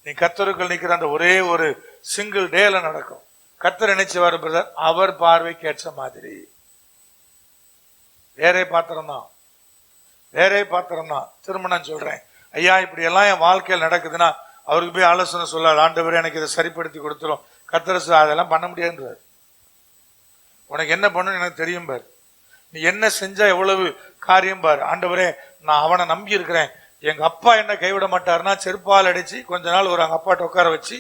நீ கர்த்தருக்குள் நிக்கிற அந்த ஒரே ஒரு சிங்கிள் டேல நடக்கும். கர்த்தர் நினைச்சுவாரு பிரதர், அவர் பார்வைக்கு ஏற்ற மாதிரி. வேறே பாத்திரம் தான், வேறே பாத்திரம் தான். திருமணம் சொல்றேன், ஐயா இப்படி எல்லாம் என் வாழ்க்கையில் நடக்குதுன்னா அவருக்கு போய் ஆலோசனை சொல்லாது. ஆண்டவர் எனக்கு இதை சரிப்படுத்தி கொடுத்துரும். கர்த்தர் அதெல்லாம் பண்ண முடியாதுன்றார். உனக்கு என்ன பண்ணணும் எனக்கு தெரியும் பாரு, நீ என்ன செஞ்சா எவ்வளவு காரியம் பாரு. ஆண்டவரே நான் அவனை நம்பி இருக்கிறேன், எங்க அப்பா என்ன கைவிட மாட்டாருன்னா செருப்பால் அடிச்சு கொஞ்ச நாள் ஒரு அப்பாட்ட உட்கார வச்சு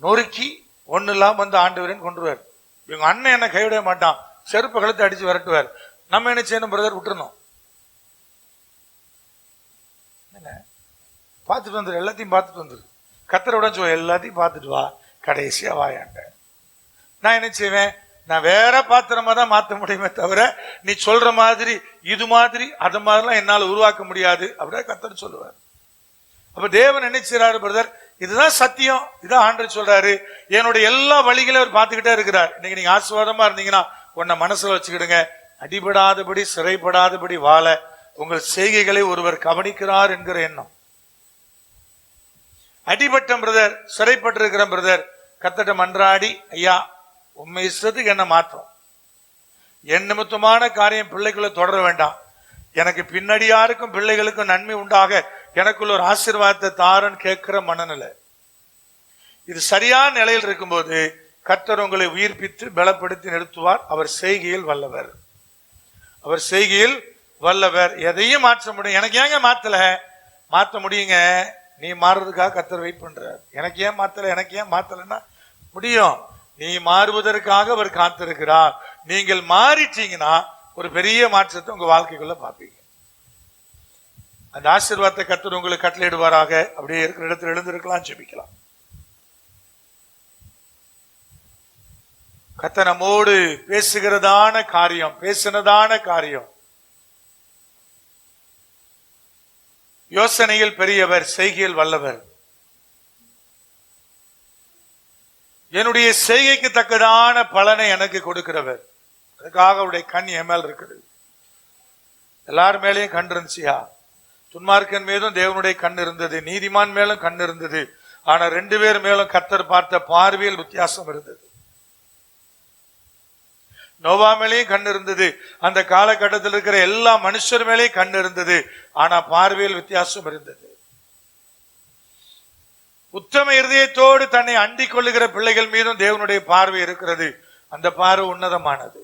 நொறுக்கி ஒண்ணு இல்லாம வந்து ஆண்டவரேன்னு கொண்டுருவார். எங்க அண்ணன் என்ன கைவிட மாட்டான், செருப்பை கழுத்து அடிச்சு விரட்டுவார். நம்ம என்ன செய்யணும் பிரதர்? விட்டுறணும். பார்த்துட்டு வந்துரு, எல்லாத்தையும் பார்த்துட்டு வந்துரு. கத்தரோட சொல்ல எல்லாத்தையும் பார்த்துட்டு வா, கடைசியா வாயாண்ட. நான் என்ன செய்வேன்? நான் வேற பாத்திரமா தான் மாற்ற முடியுமே தவிர நீ சொல்ற மாதிரி இது மாதிரி அது மாதிரிலாம் என்னால் உருவாக்க முடியாது அப்படியே கத்தர் சொல்லுவார். அப்ப தேவன் என்ன செய்யறாரு பிரதர்? இதுதான் சத்தியம், இதான் ஆண்டவர் சொல்றாரு. என்னுடைய எல்லா வழிகளையும் அவர் பார்த்துக்கிட்டே இருக்கிறார். இன்னைக்கு நீங்க ஆசீர்வாதமா இருந்தீங்கன்னா உன்னை மனசுல வச்சுக்கிடுங்க. அடிபடாதபடி சிறைப்படாதபடி வாழ உங்கள் செய்கைகளை ஒருவர் கவனிக்கிறார் என்கிற எண்ணம். அடிபட்ட பிரதர், சிறைப்பட்டிருக்கிற பிரதர், கத்தட்ட மன்றாடி, ஐயா உண்மை இஷ்டத்துக்கு என்ன மாற்றம், என் நிமித்தமான காரியம் பிள்ளைக்குள்ள தொடர வேண்டாம், எனக்கு பின்னாடி யாருக்கும் பிள்ளைகளுக்கும் நன்மை உண்டாக எனக்குள்ள ஒரு ஆசீர்வாதத்தை தாரன்னு கேட்கிற மனநிலை. இது சரியான நிலையில் இருக்கும்போது கர்த்தர் உங்களை உயிர்ப்பித்து பலப்படுத்தி நிறுத்துவார். அவர் செய்கையில் வல்லவர், அவர் செய்கையில் வல்லவர். எதையும் மாற்ற முடியும். எனக்கு ஏங்க மாத்தல? மாற்ற முடியுங்க. நீ மாறுறதுக்காக கர்த்தர் வெயிட் பண்றார். எனக்கு ஏன் மாத்தல, எனக்கு ஏன் மாத்தலன்னா முடியும். நீ மாறுவதற்காக அவர் காத்திருக்கிறார். நீங்கள் மாறிட்டீங்கன்னா ஒரு பெரிய மாற்றத்தை உங்க வாழ்க்கைக்குள்ள பார்ப்பீங்க. அந்த ஆசீர்வாதத்தை கர்த்தர் உங்களுக்கு கட்டளையிடுவாராக. அப்படியே இருக்கிற இடத்துல எழுந்திருக்கலாம், ஜெபிக்கலாம். கர்த்தர் நம்மோடு பேசுகிறதான காரியம், பேசினதான காரியம். யோசனையில் பெரியவர், செய்கையில் வல்லவர். என்னுடைய செய்கைக்கு தக்கதான பலனை எனக்கு கொடுக்கிறவர். அதுக்காக அவருடைய கண் என் மேல் இருக்குது. எல்லார் மேலேயும் கண் இருந்துச்சியா? துன்மார்க்கன் மீதும் தேவனுடைய கண் இருந்தது, நீதிமான் மேலும் கண் இருந்தது. ஆனா 2 பேர் மேலும் கர்த்தர் பார்த்த பார்வையில் வித்தியாசம் இருந்தது. நோவா மேலேயும் கண் இருந்தது, அந்த காலகட்டத்தில் இருக்கிற எல்லா மனுஷர் மேலேயும் கண் இருந்தது. ஆனா பார்வையில் வித்தியாசம் இருந்தது. உத்தம இருதயத்தோடு தன்னை அண்டிக் கொள்ளுகிற பிள்ளைகள் மீதும் தேவனுடைய பார்வை இருக்கிறது. அந்த பார்வை உன்னதமானது.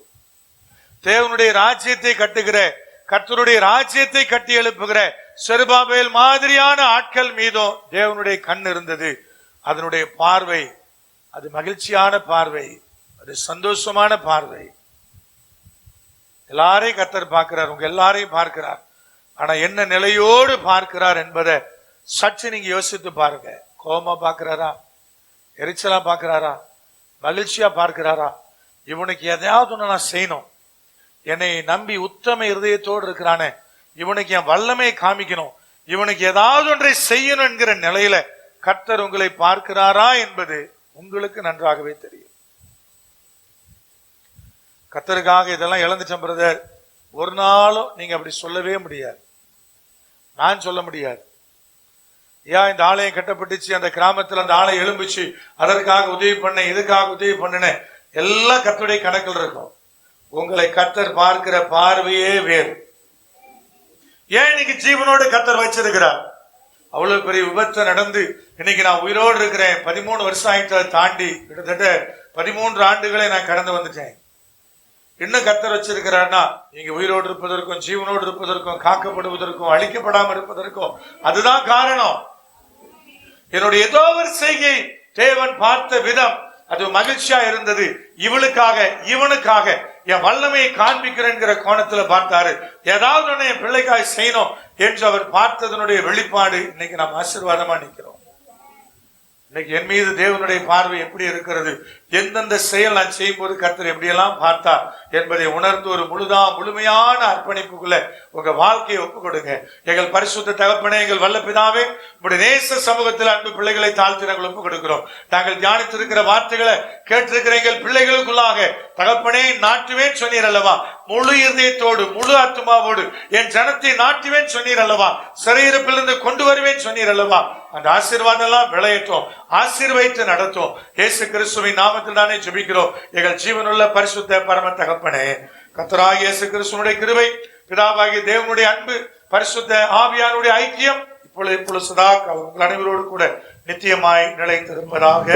தேவனுடைய ராஜ்யத்தை கட்டுகிற, கர்த்தருடைய ராஜ்யத்தை கட்டி எழுப்புகிற செருபாபேல் மாதிரியான ஆட்கள் மீதும் தேவனுடைய கண் இருந்தது. அதனுடைய பார்வை அது மகிழ்ச்சியான பார்வை, அது சந்தோஷமான பார்வை. எல்லாரையும் கர்த்தர் பார்க்கிறார், உங்க எல்லாரையும் பார்க்கிறார். ஆனா என்ன நிலையோடு பார்க்கிறார் என்பதை சற்று நீங்க யோசித்து பாருங்க. கோபமா பார்க்கிறாரா? எரிச்சலா பார்க்கிறாரா? மகிழ்ச்சியா பார்க்கிறாரா? இவனுக்கு எதையாவது ஒண்ணு நான் செய்யணும், என்னை நம்பி உத்தம இருதயத்தோடு இருக்கிறானே, இவனுக்கு என் வல்லமையை காமிக்கணும், இவனுக்கு ஏதாவது ஒன்றை செய்யணும் என்கிற நிலையில கர்த்தர் உங்களை பார்க்கிறாரா என்பது உங்களுக்கு நன்றாகவே தெரியும். கர்த்தருக்காக இதெல்லாம் இழந்துட்டேன் பிரதர், ஒரு நாளும் நீங்க அப்படி சொல்லவே முடியாது. நான் சொல்ல முடியாது. ஏன் இந்த ஆலயம் கட்டப்பட்டுச்சு, அந்த கிராமத்தில் அந்த ஆலயம் எழும்புச்சு, அதற்காக உதவி பண்ண, இதுக்காக உதவி பண்ணினேன், எல்லாம் கர்த்தருடைய கணக்கில் இருக்கும். உங்களை கர்த்தர் பார்க்கிற பார்வையே வேறு. ஏன் இன்னைக்கு ஜீவனோடு கர்த்தர் வச்சிருக்கிறார்? அவ்வளவு பெரிய விபத்து நடந்து இன்னைக்கு நான் உயிரோடு இருக்கிறேன். 13 வருஷம் ஆயிட்டு தாண்டி கிட்டத்தட்ட 13 ஆண்டுகளை நான் கடந்து வந்துட்டேன். இன்னும் கர்த்தர் வச்சிருக்கிறார்னா நீங்க உயிரோடு இருப்பதற்கும், ஜீவனோடு இருப்பதற்கும், காக்கப்படுவதற்கும், அழிக்கப்படாமல் இருப்பதற்கும் அதுதான் காரணம். என்னுடைய ஏதோ ஒரு செய்கை தேவன் பார்த்த விதம் அது மகிழ்ச்சியா இருந்தது. இவளுக்காக, இவனுக்காக என் வல்லமையை காண்பிக்கிறேங்கிற கோணத்துல பார்த்தாரு. ஏதாவது ஒண்ணு என் பிள்ளைக்காக செய்யணும் என்று அவர் பார்த்ததனுடைய வெளிப்பாடு இன்னைக்கு நாம் ஆசீர்வாதமா நிற்கிறோம். இன்னைக்கு என் மீது தேவனுடைய பார்வை எப்படி இருக்கிறது, எந்தெந்த செயல் நான் செய்யும் போது கர்த்தர் எப்படியெல்லாம் பார்த்தார் என்பதை உணர்ந்து ஒரு முழுமையான அர்ப்பணிப்புக்குள்ள உங்க வாழ்க்கையை ஒப்புக் கொடுங்க. எங்கள் பரிசுத்த தகப்பனே, எங்கள் வல்ல பிதாவே, உங்களுடைய நேச சமூகத்தில் அன்பு பிள்ளைகளை தாழ்த்தி நாங்கள் ஒப்புக் கொடுக்கிறோம். நாங்கள் தியானித்திருக்கிற வார்த்தைகளை கேட்டிருக்கிற எங்கள் பிள்ளைகளுக்குள்ளாக தகப்பனே நாட்டுவேன் சொன்னீர் அல்லவா, முழு இருதயத்தோடு முழு ஆத்துமாவோடு என் ஜனத்தை நாட்டுவேன் சொன்னீர் அல்லவா, சிறையிருப்பிலிருந்து கொண்டு வருவேன் சொன்னீர் அல்லவா. அந்த ஆசீர்வாதம் எல்லாம் விளையட்டும், ஆசீர்வதித்து நடத்தும். இயேசு கிறிஸ்துவின் நாமத்தில் தானே ஜெபிக்கிறோம் எங்கள் ஜீவனுள்ள பரிசுத்த பரம தகப்பனே. கர்த்தராகிய இயேசு கிறிஸ்துவினுடைய கிருபை, பிதாவாகிய தேவனுடைய அன்பு, பரிசுத்த ஆவியானுடைய ஐக்கியம் இப்பொழுது சதா உங்கள் அனைவரோடு கூட நித்தியமாய் நிலைத்திருப்பதாக.